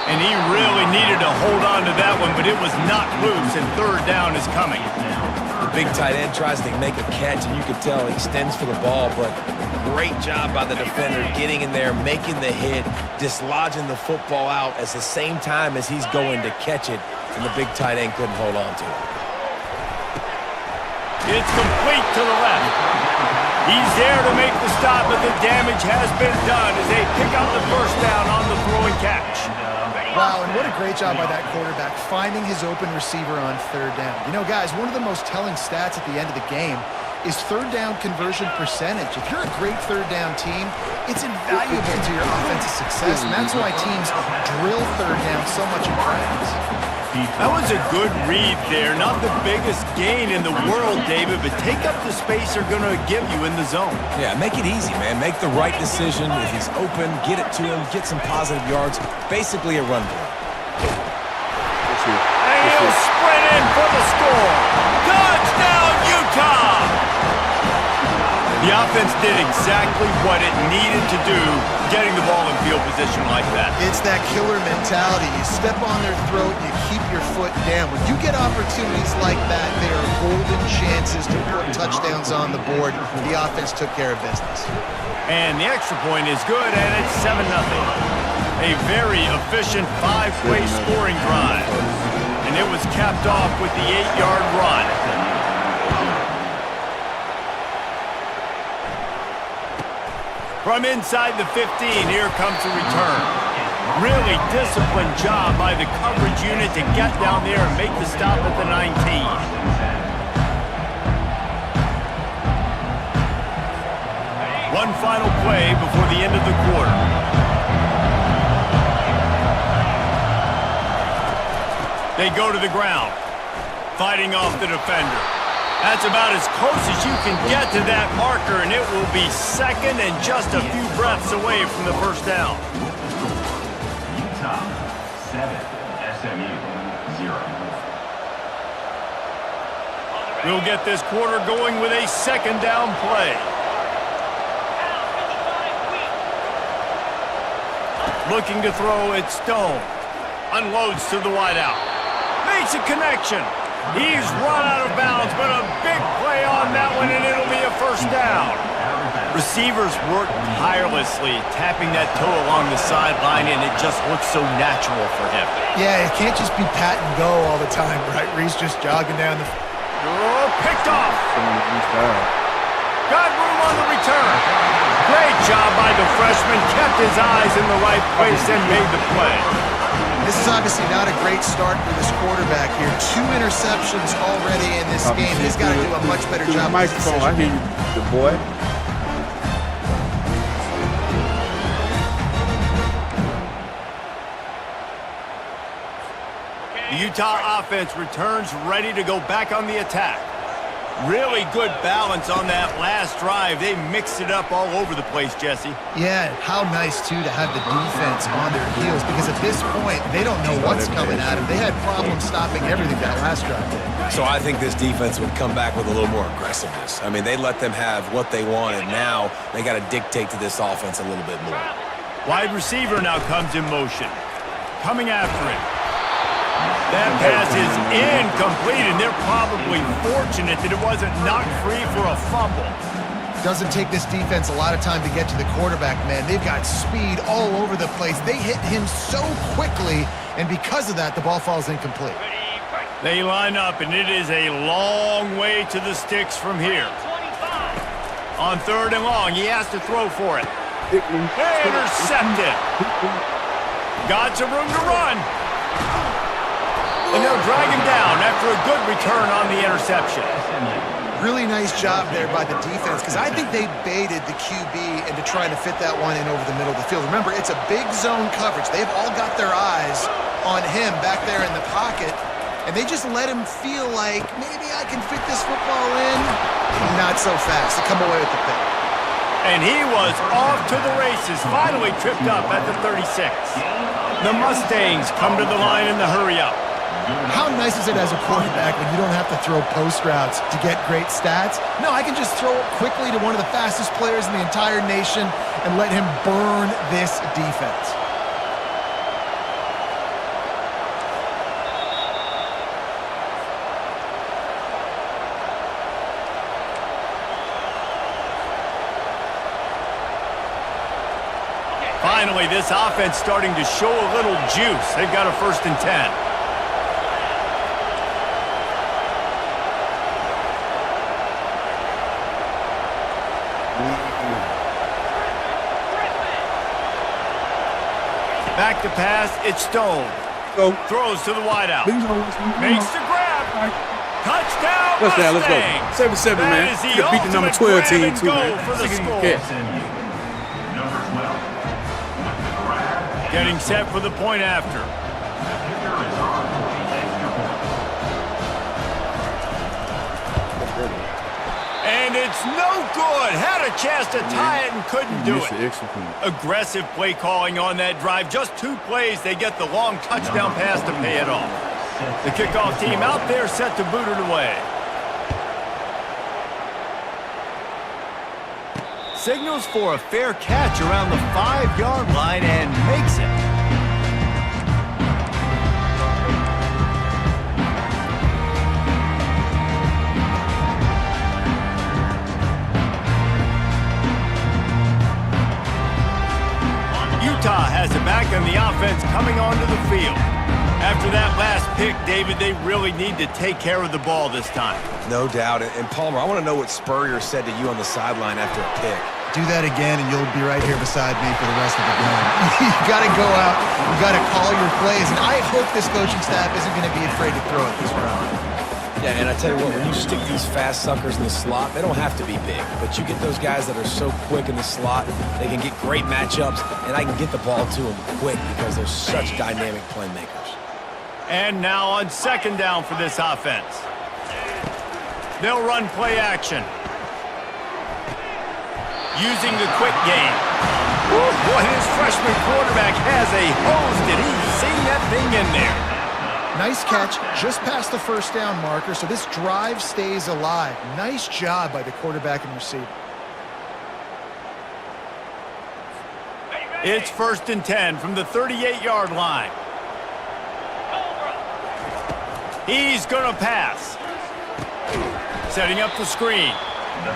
And he really needed to hold on to that one, but it was not loose, and 3rd down is coming. The big tight end tries to make a catch, and you can tell he extends for the ball, but great job by the defender getting in there, making the hit, dislodging the football out at the same time as he's going to catch it, and the big tight end couldn't hold on to it. It's complete to the left. He's there to make the stop, but the damage has been done as they pick up the 1st down on the Wow, and what a great job by that quarterback, finding his open receiver on third down. You know, guys, one of the most telling stats at the end of the game is third down conversion percentage. If you're a great third down team, it's invaluable to your offensive success, and that's why teams drill third down so much in practice. That was a good read there. Not the biggest gain in the world, David, but take up the space they're going to give you in the zone. Yeah, make it easy, man. Make the right decision. If he's open, get it to him, get some positive yards. Basically a run play. And he'll sprint in for the score. Touchdown, Utah! The offense did exactly what it needed to do, getting the ball in field position like that. It's that killer mentality. You step on their throat, you keep your foot down. When you get opportunities like that, they are golden chances to put touchdowns on the board. The offense took care of business. And the extra point is good, and it's 7-0. A very efficient 5-play scoring drive. And it was capped off with the 8-yard run. From inside the 15, here comes the return. Really disciplined job by the coverage unit to get down there and make the stop at the 19. One final play before the end of the quarter. They go to the ground, fighting off the defender. That's about as close as you can get to that marker, and it will be second and just a few breaths away from the first down. Utah 7, SMU 0. We'll get this quarter going with a second down play. Looking to throw it, Stone. Unloads to the wideout. Makes a connection. He's run out of bounds, but a big play on that one, and it'll be a first down. Receivers work tirelessly, tapping that toe along the sideline, and it just looks so natural for him. Yeah, it can't just be pat and go all the time, right? Reese just jogging down the... Oh, picked off. Got room on the return. Great job by the freshman. Kept his eyes in the right place and made the play. This is obviously not a great start for this quarterback here. 2 interceptions already in this game. He's got to do a much better job. Microphone, I hear you, the boy. The Utah offense returns ready to go back on the attack. Really good balance on that last drive. They mixed it up all over the place, Jesse. Yeah, how nice, too, to have the defense on their heels, because at this point, they don't know what's coming at them. They had problems stopping everything that last drive did. So I think this defense would come back with a little more aggressiveness. I mean, they let them have what they wanted. Now they got to dictate to this offense a little bit more. Wide receiver now comes in motion. Coming after it. That pass is incomplete, and they're probably fortunate that it wasn't knocked free for a fumble. Doesn't take this defense a lot of time to get to the quarterback, man. They've got speed all over the place. They hit him so quickly, and because of that, the ball falls incomplete. They line up, and it is a long way to the sticks from here. On 3rd and long, he has to throw for it. Intercepted. Got some room to run. And they'll drag him down after a good return on the interception. Really nice job there by the defense, because I think they baited the QB into trying to fit that one in over the middle of the field. Remember, it's a big zone coverage. They've all got their eyes on him back there in the pocket, and they just let him feel like, maybe I can fit this football in. Not so fast. They come away with the pick. And he was off to the races, finally tripped up at the 36. The Mustangs come to the line in the hurry-up. How nice is it as a quarterback when you don't have to throw post routes to get great stats? No, I can just throw it quickly to one of the fastest players in the entire nation and let him burn this defense. Finally, this offense starting to show a little juice. They've got a 1st and 10. Back to pass, it's Stone. Go. Throws to the wideout. Let's Makes the grab. Touchdown, go. Mustang. 7-7, man. That is You could beat the number 12 team, too, man. For the score. Number 12 with the grab. Getting set for the point after. The kicker is on the extra point. And it's no good. Had a chance to tie it and couldn't do Missed it. the extra point. Aggressive play calling on that drive. Just 2 plays, they get the long touchdown pass to pay it off. The kickoff team out there set to boot it away. Signals for a fair catch around the 5-yard line and makes it. Utah has it back and the offense coming onto the field. After that last pick, David, they really need to take care of the ball this time. No doubt. And Palmer, I want to know what Spurrier said to you on the sideline after a pick. Do that again, and you'll be right here beside me for the rest of the game. You got to go out. You got to call your plays, and I hope this coaching staff isn't going to be afraid to throw it this round. Yeah, and I tell you what, when you stick these fast suckers in the slot, they don't have to be big. But you get those guys that are so quick in the slot, they can get great matchups, and I can get the ball to them quick because they're such dynamic playmakers. And now on 2nd down for this offense. They'll run play action. Using the quick game. Boy, his freshman quarterback has a hose. Did he see that thing in there? Nice catch, just past the 1st down marker, so this drive stays alive. Nice job by the quarterback and receiver. It's 1st and 10 from the 38-yard line. He's going to pass. Setting up the screen.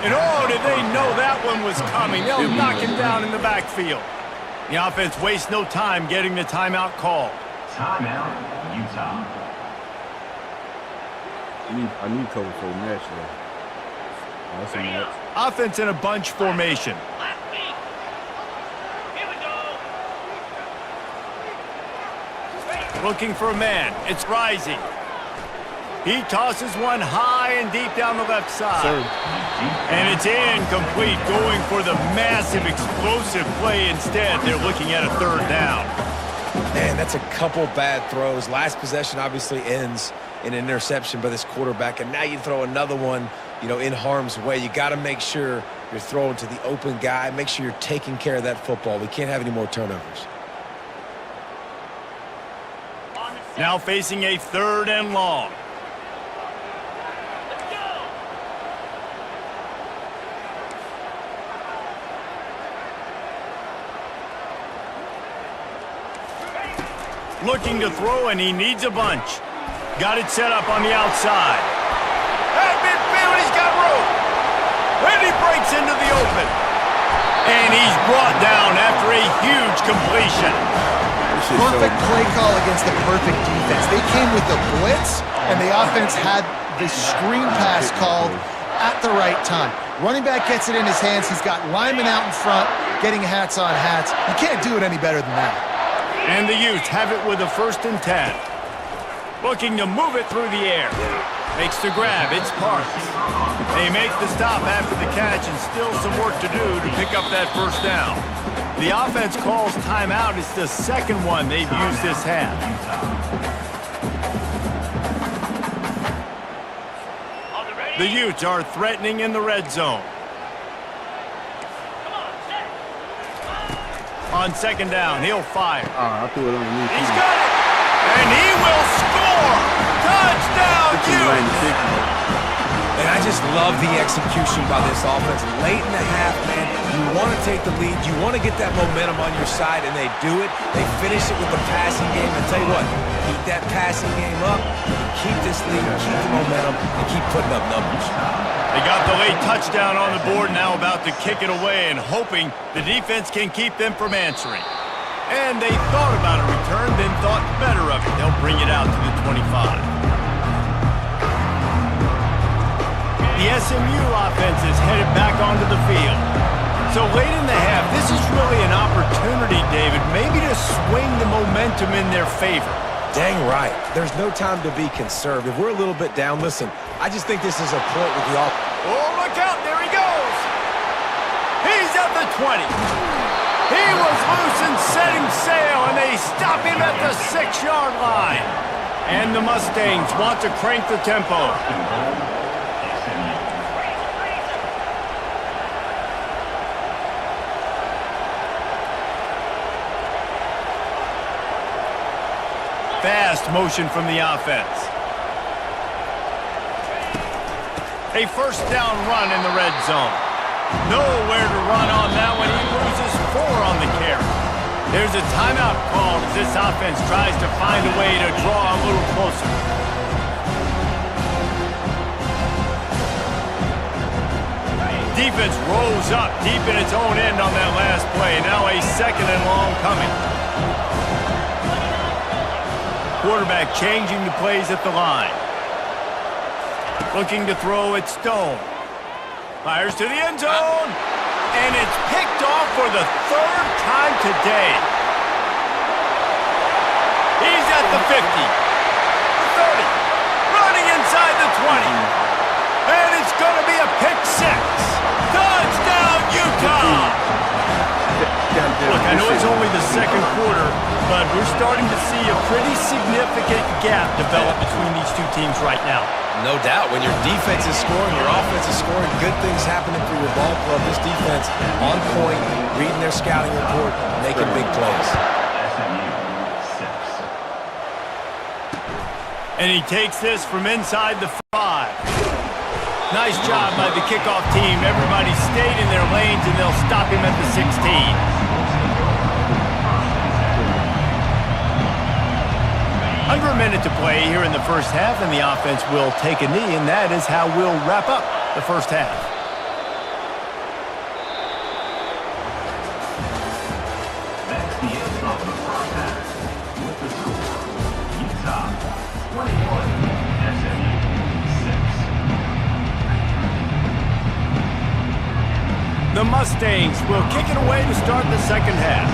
And oh, did they know that one was coming? They'll knock him down in the backfield. The offense wastes no time getting the timeout called. Timeout, Utah. I need cover for a match, though. That's a match. Offense in a bunch formation. Looking for a man. It's Rising. He tosses one high and deep down the left side. And it's incomplete, going for the massive explosive play instead. They're looking at a 3rd down. Man, that's a couple bad throws. Last possession obviously ends in an interception by this quarterback, and now you throw another one, in harm's way. You got to make sure you're throwing to the open guy. Make sure you're taking care of that football. We can't have any more turnovers. Now facing a 3rd and long. Looking to throw, and he needs a bunch. Got it set up on the outside. At midfield, he's got room. And he breaks into the open. And he's brought down after a huge completion. Perfect play call against the perfect defense. They came with the blitz, and the offense had the screen pass called at the right time. Running back gets it in his hands. He's got linemen out in front getting hats on hats. You can't do it any better than that. And the Utes have it with a 1st and 10. Looking to move it through the air. Makes the grab. It's Parks. They make the stop after the catch, and still some work to do to pick up that 1st down. The offense calls timeout. It's the 2nd one they've used this half. The Utes are threatening in the red zone. On 2nd down, he'll fire. I threw it on me. He's got it! And he will score! Touchdown, Utes! And I just love the execution by this offense. Late in the half, man, you want to take the lead. You want to get that momentum on your side, and they do it. They finish it with the passing game. And tell you what, keep that passing game up, keep this lead, keep the momentum, and keep putting up numbers. They got the late touchdown on the board, now about to kick it away and hoping the defense can keep them from answering. And they thought about a return, then thought better of it. They'll bring it out to the 25. The SMU offense is headed back onto the field. So late in the half, this is really an opportunity, David, maybe to swing the momentum in their favor. Dang right. There's no time to be conservative. We're a little bit down. Listen, I just think this is a point with the offense. Oh, look out. There he goes. He's at the 20. He was loose and setting sail, and they stop him at the 6-yard line. And the Mustangs want to crank the tempo. Fast motion from the offense. A first down run in the red zone. Nowhere to run on that one. He loses 4 on the carry. There's a timeout called as this offense tries to find a way to draw a little closer. Defense rolls up deep in its own end on that last play. Now a 2nd and long coming. Quarterback changing the plays at the line. Looking to throw it Stone. Fires to the end zone. And it's picked off for the 3rd time today. He's at the 50. The 30. Running inside the 20. And it's going to be a pick 6. Touchdown, Utah! Look, I know it's only the 2nd quarter, but we're starting to see a pretty significant gap develop between these two teams right now. No doubt. When your defense is scoring, your offense is scoring, good things happening for your ball club. This defense on point, reading their scouting report, making big plays. And he takes this from inside the 5. Nice job by the kickoff team. Everybody stayed in their lanes, and they'll stop him at the 16. Under a minute to play here in the first half, and the offense will take a knee, and that is how we'll wrap up the first half. That's the end of the first half. With the score, Utah 21, SMU 6. The Mustangs will kick it away to start the second half.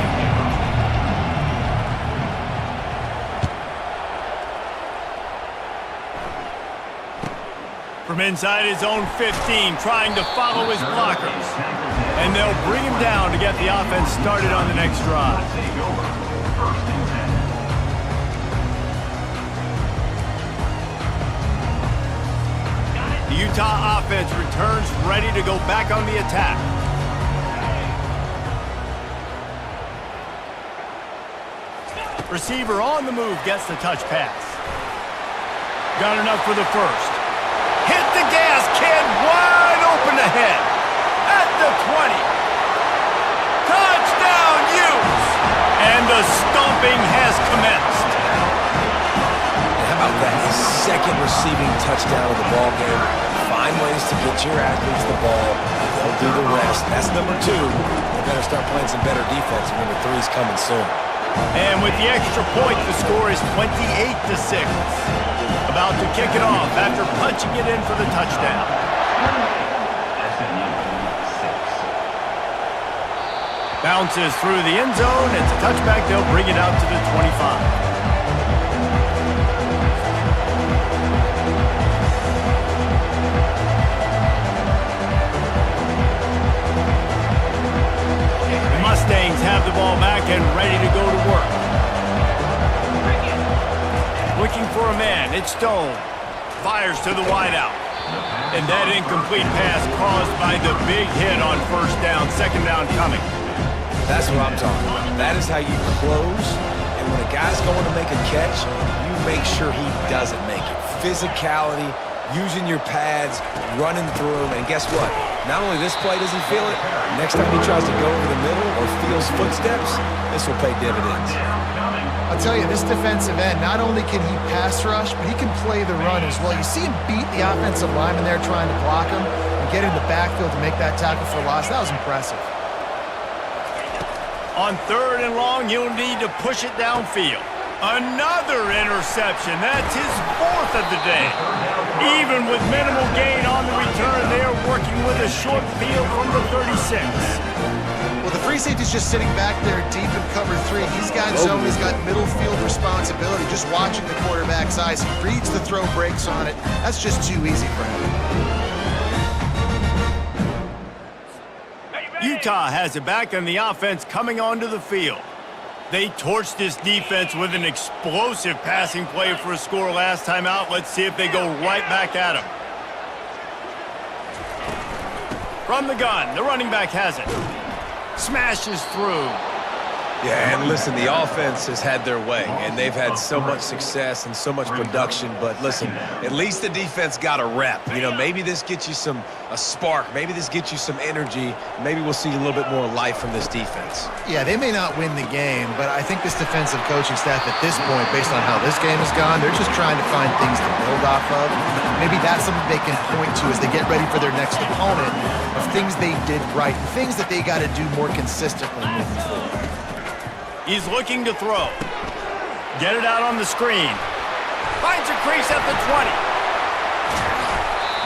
From inside his own 15, trying to follow his blockers. And they'll bring him down to get the offense started on the next drive. Take over. First and 10. The Utah offense returns ready to go back on the attack. Receiver on the move gets the touch pass. Got enough for the first. Hit the gas, kid, wide open ahead. At the 20. Touchdown, Utes! And the stomping has commenced. How about that? His 2nd receiving touchdown of the ball game. Find ways to get your athletes the ball. They'll do the rest. That's number 2. They better start playing some better defense. Number 3 is coming soon. And with the extra point, the score is 28-6. About to kick it off after punching it in for the touchdown. SMU 6. Bounces through the end zone. It's a touchback. They'll bring it out to the 25. The Mustangs have the ball back and ready to go to work. Looking for a man. It's Stone. Fires to the wideout. And that incomplete pass caused by the big hit on first down. 2nd down coming. That's what I'm talking about. That is how you close. And when a guy's going to make a catch, you make sure he doesn't make it. Physicality, using your pads, running through them. And guess what? Not only this play does he feel it, next time he tries to go over the middle or feels footsteps, this will pay dividends. I'll tell you, this defensive end, not only can he pass rush, but he can play the run as well. You see him beat the offensive lineman there trying to block him and get in the backfield to make that tackle for loss. That was impressive. On 3rd and long, you'll need to push it downfield. Another interception. That's his 4th of the day. Even with minimal gain on the return, they are working with a short field from the 36. Well, the free safety's just sitting back there deep in cover 3. He's got zone, he's got middle field responsibility, just watching the quarterback's eyes. He reads the throw, breaks on it. That's just too easy for him. Utah has it back, and the offense coming onto the field. They torched this defense with an explosive passing play for a score last time out. Let's see if they go right back at him. From the gun, the running back has it. Smashes through. Yeah, and listen, the offense has had their way, and they've had so much success and so much production. But listen, at least the defense got a rep. You know, maybe this gets you a spark. Maybe this gets you some energy. Maybe we'll see a little bit more life from this defense. Yeah, they may not win the game, but I think this defensive coaching staff at this point, based on how this game has gone, they're just trying to find things to build off of. Maybe that's something they can point to as they get ready for their next opponent, of things they did right, things that they got to do more consistently moving forward. He's looking to throw. Get it out on the screen. Finds a crease at the 20.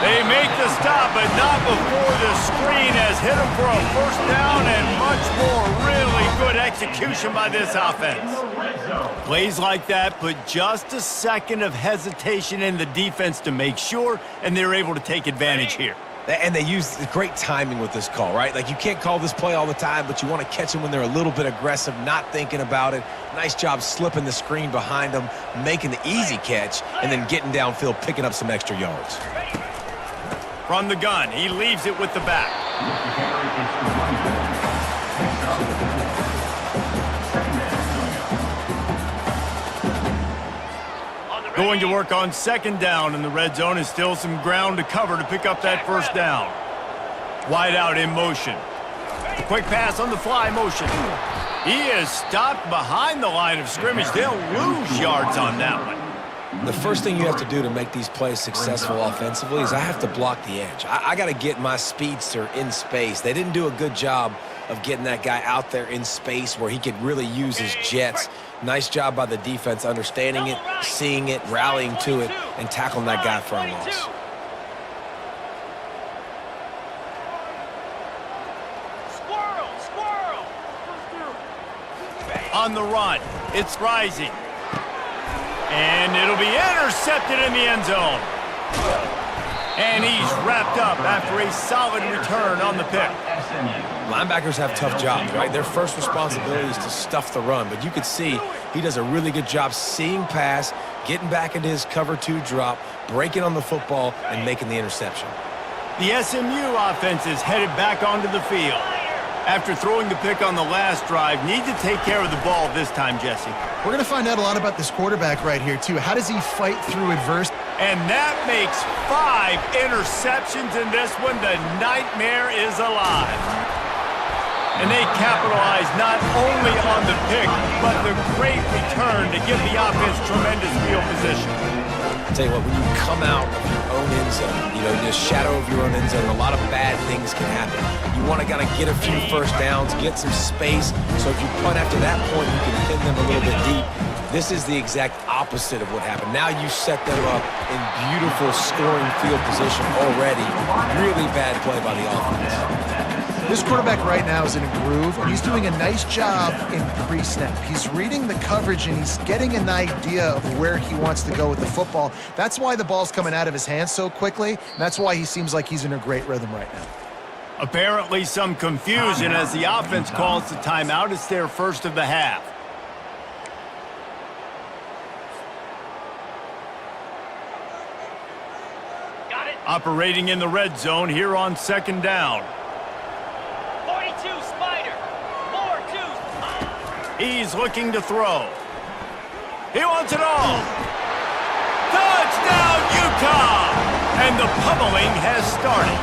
They make the stop, but not before the screen has hit him for a first down, and much more really good execution by this offense. Plays like that put just a second of hesitation in the defense to make sure, and they're able to take advantage here. And they use great timing with this call, right? Like, you can't call this play all the time, but you want to catch them when they're a little bit aggressive, not thinking about it. Nice job slipping the screen behind them, making the easy catch, and then getting downfield, picking up some extra yards. From the gun, he leaves it with the back. Going to work on second down in the red zone, is still some ground to cover to pick up that first down. Wide out in motion. Quick pass on the fly motion. He is stopped behind the line of scrimmage. They'll lose yards on that one. The first thing you have to do to make these plays successful offensively is I have to block the edge. I got to get my speedster in space. They didn't do a good job of getting that guy out there in space where he could really use his jets. Nice job by the defense understanding it, seeing it, rallying to it, and tackling that guy for a loss. On the run, it's rising. And it'll be intercepted in the end zone. And he's wrapped up after a solid return on the pick. Linebackers have tough jobs, right? Their first responsibility is to stuff the run, but you could see he does a really good job seeing pass, getting back into his cover 2 drop, breaking on the football, and making the interception. The SMU offense is headed back onto the field. After throwing the pick on the last drive, need to take care of the ball this time, Jesse. We're going to find out a lot about this quarterback right here, too. How does he fight through adversity? And that makes 5 interceptions in this one. The nightmare is alive. And they capitalize not only on the pick, but the great return to give the offense tremendous field position. I'll tell you what, when you come out of your own end zone, you know, the shadow of your own end zone, a lot of bad things can happen. You want to kind of get a few first downs, get some space, so if you punt after that point, you can pin them a little bit deep. This is the exact opposite of what happened. Now you set them up in beautiful scoring field position already. Really bad play by the offense. This quarterback right now is in a groove, and he's doing a nice job in pre-snap. He's reading the coverage, and he's getting an idea of where he wants to go with the football. That's why the ball's coming out of his hands so quickly, and that's why he seems like he's in a great rhythm right now. Apparently some confusion as the offense calls the timeout. It's their first of the half. Operating in the red zone here on second down. 42, Spider. 4-2. He's looking to throw. He wants it all. Touchdown, Utah! And the pummeling has started.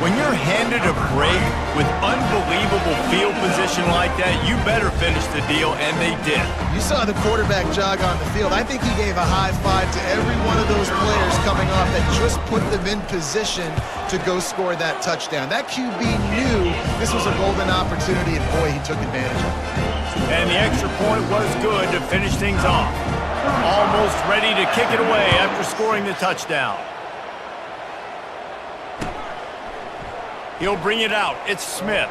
When you're handed a break with unbelievable field position like that, you better finish the deal, and they did. You saw the quarterback jog on the field. I think he gave a high five to every one of those players coming off that just put them in position to go score that touchdown. That QB knew this was a golden opportunity, and boy, he took advantage of it. And the extra point was good to finish things off. Almost ready to kick it away after scoring the touchdown. He'll bring it out. It's Smith.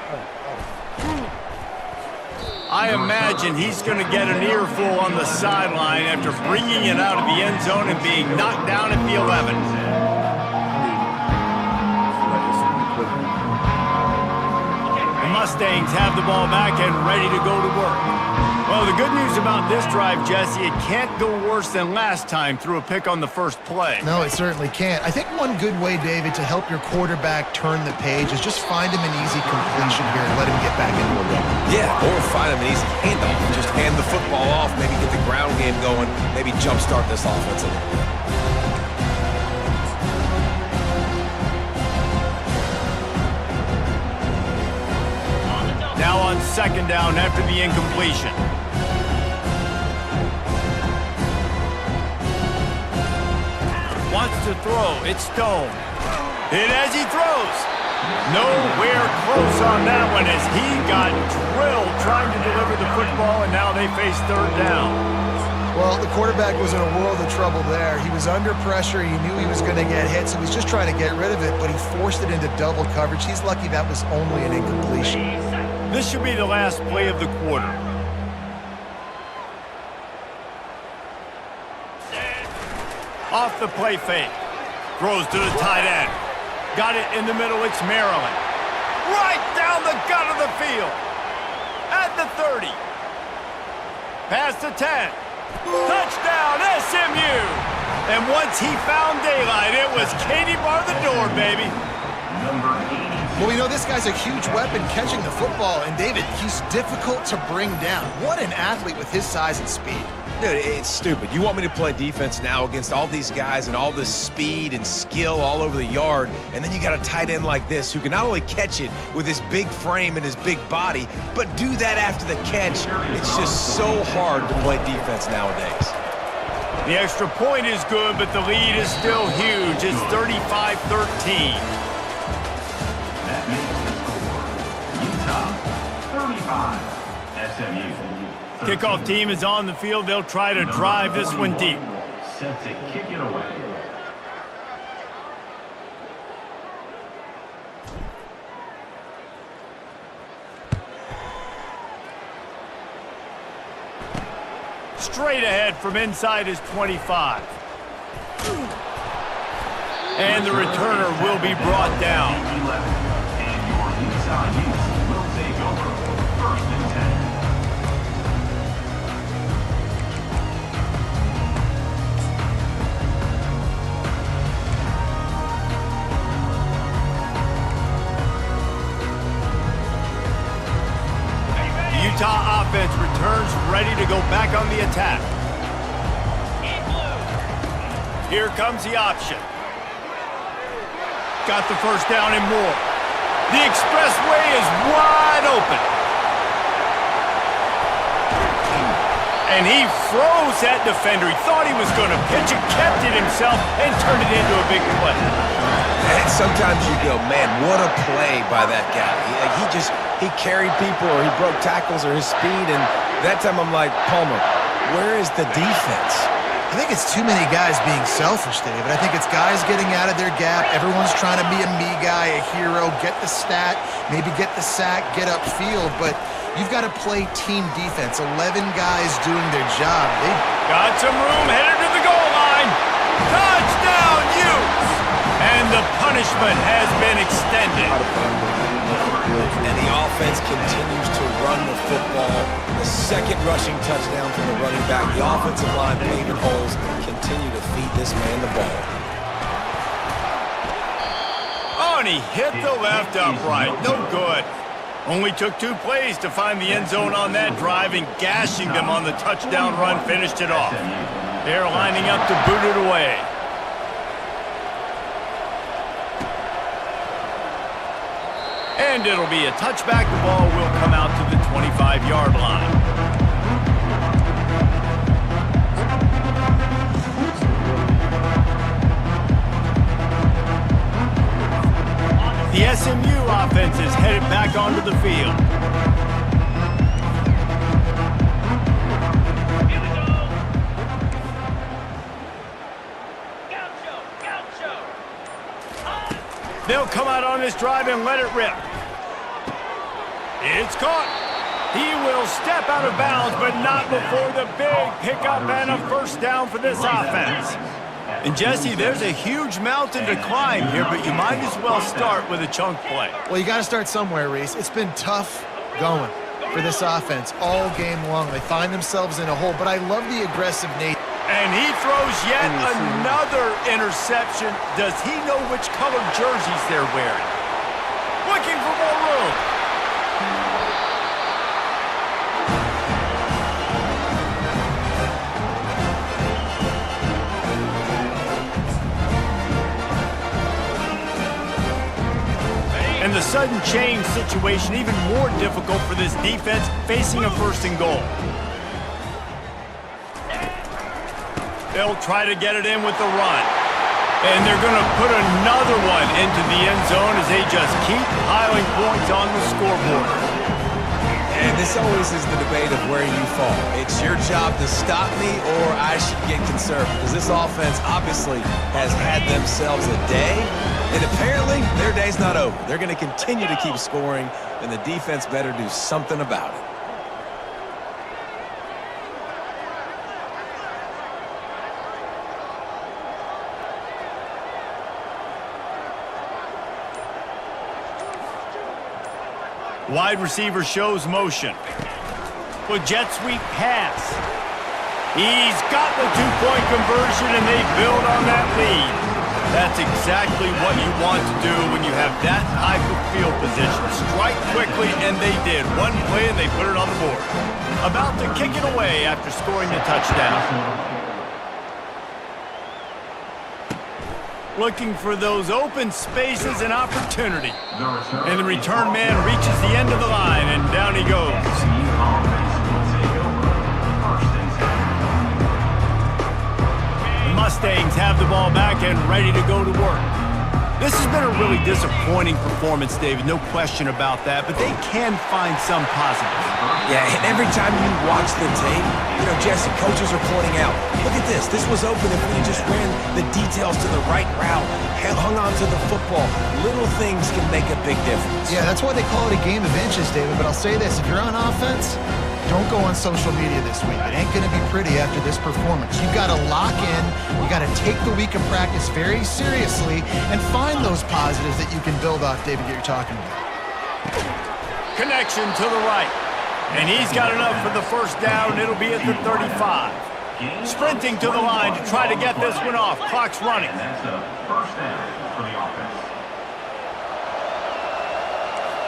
I imagine he's going to get an earful on the sideline after bringing it out of the end zone and being knocked down at the 11. The Mustangs have the ball back and ready to go to work. Well, the good news about this drive, Jesse, it can't go worse than last time through a pick on the first play. No, it certainly can't. I think one good way, David, to help your quarterback turn the page is just find him an easy completion here and let him get back into a rhythm. Yeah, or find him an easy handoff. Just hand the football off, maybe get the ground game going, maybe jumpstart this offense a little bit. Now on second down after the incompletion. Wants to throw. It's Stone. Hit as he throws. Nowhere close on that one as he got drilled trying to deliver the football, and now they face third down. Well, the quarterback was in a world of trouble there. He was under pressure. He knew he was going to get hit, so he was just trying to get rid of it, but he forced it into double coverage. He's lucky that was only an incompletion. This should be the last play of the quarter. Off the play fake. Throws to the tight end. Got it in the middle. It's Maryland. Right down the gut of the field. At the 30. Past the 10. Touchdown, SMU. And once he found daylight, it was Katie bar the door, baby. Number 80. Well, we know this guy's a huge weapon catching the football, and David, he's difficult to bring down. What an athlete with his size and speed. Dude, it's stupid. You want me to play defense now against all these guys and all this speed and skill all over the yard, and then you got a tight end like this who can not only catch it with his big frame and his big body, but do that after the catch. It's just so hard to play defense nowadays. The extra point is good, but the lead is still huge. It's 35-13. That makes the score. Utah, 35. SMU. Kickoff team is on the field. They'll try to drive this one deep. Set to kick it away. Straight ahead from inside his 25. And the returner will be brought down. 11. And your Utah Utes will take over. First and 10. Utah offense returns ready to go back on the attack. Here comes the option. Got the first down and more. The expressway is wide open. And he froze that defender. He thought he was going to pitch it, kept it himself, and turned it into a big play. And sometimes you go, man, what a play by that guy. He carried people, or he broke tackles, or his speed, and that time I'm like, Palmer, where is the defense? I think it's too many guys being selfish, David. I think it's guys getting out of their gap. Everyone's trying to be a me guy, a hero, get the stat, maybe get the sack, get upfield, but you've got to play team defense. 11 guys doing their job. They got some room, headed to the goal line. Touchdown, Utes! And the punishment has been extended. And the offense continues to run the football. The second rushing touchdown from the running back. The offensive line paving holes continue to feed this man the ball. Oh, and he hit the left upright. No good. Only took 2 plays to find the end zone on that drive, and gashing them on the touchdown run finished it off. They're lining up to boot it away. 2 2. And it'll be a touchback. The ball will come out to the 25-yard line. The SMU offense is headed back onto the field. Here we go. Gaucho, gaucho. They'll come out on this drive and let it rip. It's caught. He will step out of bounds, but not before the big pickup and a first down for this offense. And Jesse, there's a huge mountain to climb here, but you might as well start with a chunk play. Well, you got to start somewhere, Reese. It's been tough going for this offense all game long. They find themselves in a hole, but I love the aggressive nature. And he throws yet another interception. Does he know which colored jerseys they're wearing? Looking for more room. And the sudden change situation even more difficult for this defense facing a first and goal. They'll try to get it in with the run. And they're going to put another one into the end zone as they just keep piling points on the scoreboard. And this always is the debate of where you fall. It's your job to stop me or I should get conservative. Because this offense obviously has had themselves a day. And apparently their day's not over. They're going to continue to keep scoring. And the defense better do something about it. Wide receiver shows motion. With jet sweep pass. He's got the two-point conversion, and they build on that lead. That's exactly what you want to do when you have that type of field position. Strike quickly, and they did. One play, and they put it on the board. About to kick it away after scoring the touchdown. Looking for those open spaces and opportunity. And the return man reaches the end of the line, and down he goes. The Mustangs have the ball back and ready to go to work. This has been a really disappointing performance, David, no question about that, but they can find some positives. Yeah, and every time you watch the tape, Jesse, coaches are pointing out, look at this. This was open if we just ran the details to the right route, hung on to the football. Little things can make a big difference. Yeah, that's why they call it a game of inches, David. But I'll say this, if you're on offense, don't go on social media this week. It ain't going to be pretty after this performance. You've got to lock in. You got to take the week of practice very seriously and find those positives that you can build off, David, that you're talking about. Connection to the right. And he's got enough for the first down. It'll be at the 35. Sprinting to the line to try to get this one off. Clock's running. That's a first down for the offense.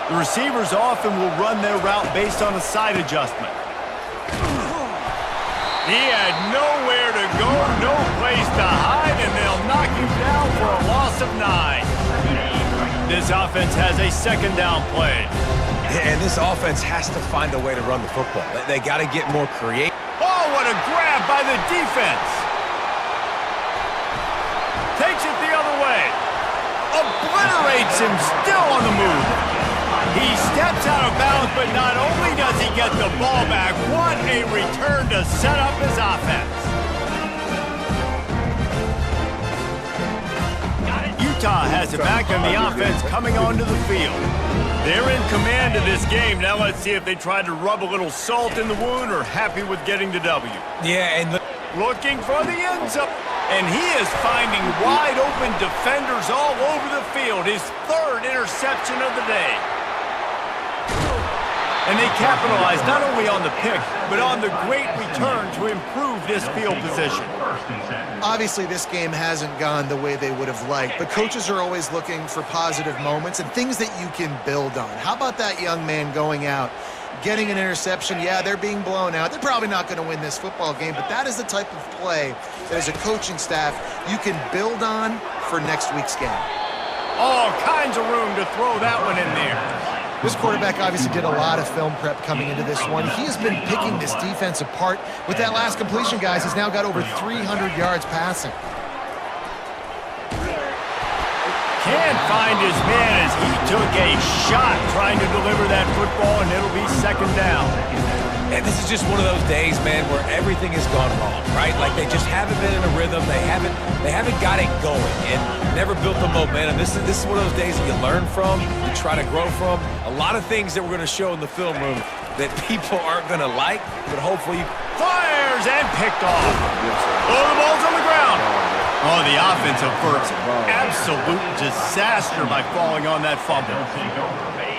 The receivers often will run their route based on a side adjustment. He had nowhere to go, no place to hide, and they'll knock him down for a loss of 9. This offense has a second down play. And this offense has to find a way to run the football. They got to get more creative. Oh, what a grab by the defense. Takes it the other way. Obliterates him, still on the move. He steps out of bounds, but not only does he get the ball back, what a return to set up his offense. Utah has it back, and the offense coming onto the field. They're in command of this game. Now let's see if they try to rub a little salt in the wound or happy with getting the W. Yeah, and looking for the end zone. And he is finding wide open defenders all over the field. His third interception of the day. And they capitalize not only on the pick, but on the great return to improve this field position. Obviously, this game hasn't gone the way they would have liked, but coaches are always looking for positive moments and things that you can build on. How about that young man going out, getting an interception? Yeah, they're being blown out. They're probably not going to win this football game, but that is the type of play that as a coaching staff you can build on for next week's game. All kinds of room to throw that one in there. This quarterback obviously did a lot of film prep coming into this one. He has been picking this defense apart. With that last completion, guys, he's now got over 300 yards passing. Can't find his man as he took a shot trying to deliver that football, and it'll be second down. And this is just one of those days, man, where everything has gone wrong, right? Like they just haven't been in a rhythm. They haven't got it going and never built the momentum. This is one of those days that you learn from, you try to grow from. A lot of things that we're going to show in the film room that people aren't going to like, but hopefully Fires and picked off. Oh, the ball's on the ground. Oh, the offensive first. Absolute disaster by falling on that fumble.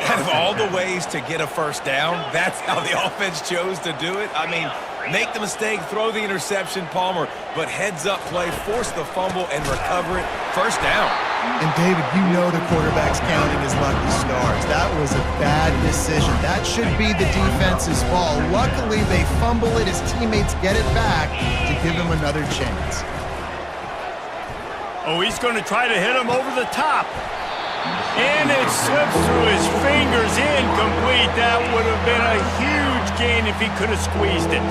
out of all the ways to get a first down, that's how the offense chose to do it. I mean, make the mistake, throw the interception, Palmer, but heads-up play, force the fumble, and recover it. First down. And, David, you know the quarterback's counting his lucky stars. That was a bad decision. That should be the defense's ball. Luckily, they fumble it. His teammates get it back to give him another chance. Oh, he's going to try to hit him over the top. And it slips through his fingers, incomplete. That would have been a huge gain if he could have squeezed it.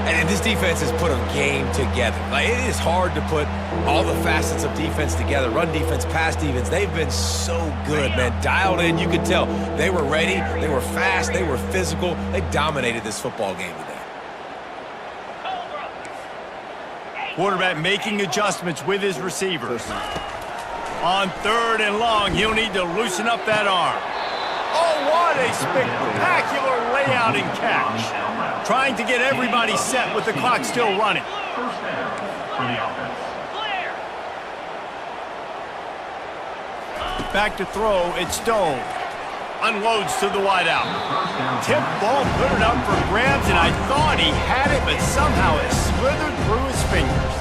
And this defense has put a game together. Like, it is hard to put all the facets of defense together. Run defense, pass defense. They've been so good, man. Dialed in, you could tell. They were ready. They were fast. They were physical. They dominated this football game today. Quarterback making adjustments with his receivers. On third and long, he'll need to loosen up that arm. Oh, what a spectacular layout and catch. Trying to get everybody set with the clock still running. First down for the offense. Back to throw, it's Stone. Unloads to the wideout. Tip ball, put it up for grabs, and I thought he had it, but somehow it slithered through his fingers.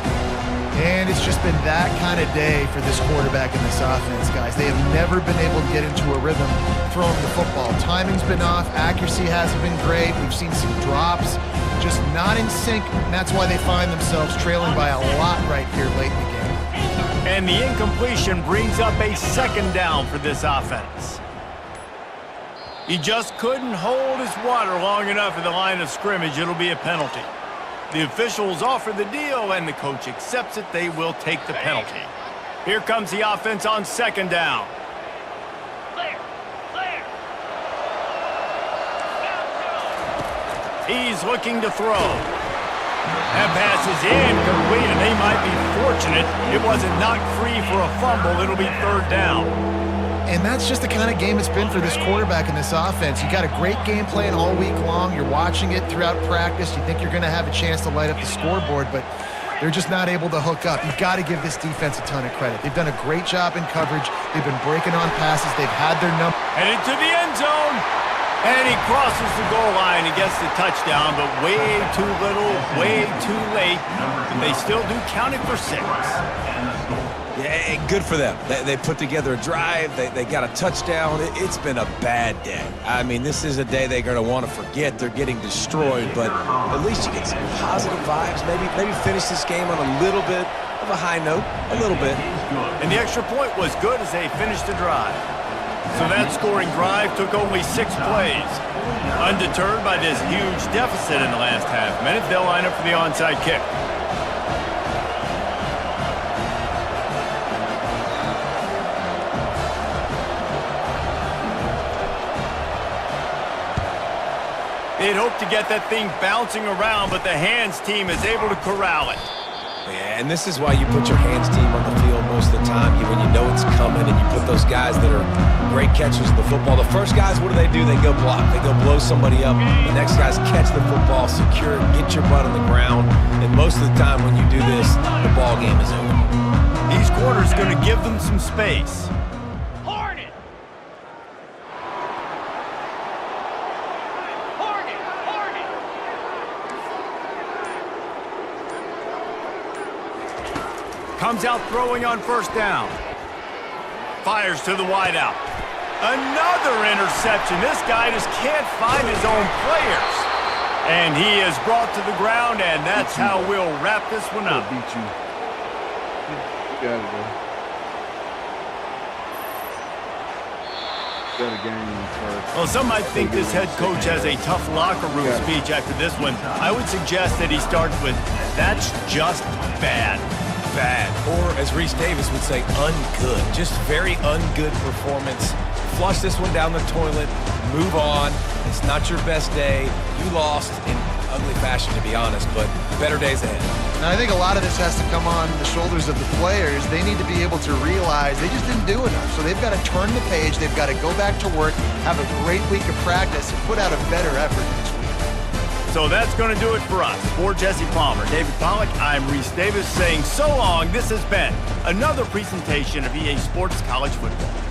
And it's just been that kind of day for this quarterback and this offense, guys. They have never been able to get into a rhythm throwing the football. Timing's been off. Accuracy hasn't been great. We've seen some drops, just not in sync, and that's why they find themselves trailing by a lot right here late in the game. And the incompletion brings up a second down for this offense. He just couldn't hold his water long enough at the line of scrimmage. It'll be a penalty. The officials offer the deal, and the coach accepts it. They will take the penalty. Here comes the offense on second down. He's looking to throw. That pass is incomplete, and they might be fortunate it wasn't knocked free for a fumble. It'll be third down. And that's just the kind of game it's been for this quarterback and this offense. You got a great game plan all week long. You're watching it throughout practice. You think you're going to have a chance to light up the scoreboard, but they're just not able to hook up. You've got to give this defense a ton of credit. They've done a great job in coverage. They've been breaking on passes. They've had their number. Headed to the end zone. And he crosses the goal line and gets the touchdown, but way too little, way too late. And they still do count it for 6. Yeah, good for them. They put together a drive. They got a touchdown. It's been a bad day. I mean, this is a day they're going to want to forget. They're getting destroyed, but at least you get some positive vibes. Maybe finish this game on a little bit of a high note, a little bit. And the extra point was good as they finished the drive. So that scoring drive took only 6 plays. Undeterred by this huge deficit in the last half minute, they'll line up for the onside kick. They'd hoped to get that thing bouncing around, but the hands team is able to corral it. Yeah, and this is why you put your hands team on the field most of the time. When you know it's coming and you put those guys that are great catchers of the football. The first guys, what do? They go block. They go blow somebody up. The next guys catch the football, secure it, get your butt on the ground. And most of the time when you do this, the ball game is over. These quarters going to give them some space. Comes out throwing on first down. Fires to the wideout. Another interception. This guy just can't find his own players. And he is brought to the ground, and that's how we'll wrap this one up. Beat you. You got it, bro. better game first. Well, some might think this head coach has a tough locker room speech after this one. I would suggest that he starts with, "That's just bad." Bad. Or, as Reese Davis would say, ungood. Just very ungood performance. Flush this one down the toilet. Move on. It's not your best day. You lost in ugly fashion, to be honest, but better days ahead. And I think a lot of this has to come on the shoulders of the players. They need to be able to realize they just didn't do enough. So they've got to turn the page. They've got to go back to work, have a great week of practice, and put out a better effort next week. So that's going to do it for us. For Jesse Palmer, David Pollack, I'm Reese Davis saying so long. This has been another presentation of EA Sports College Football.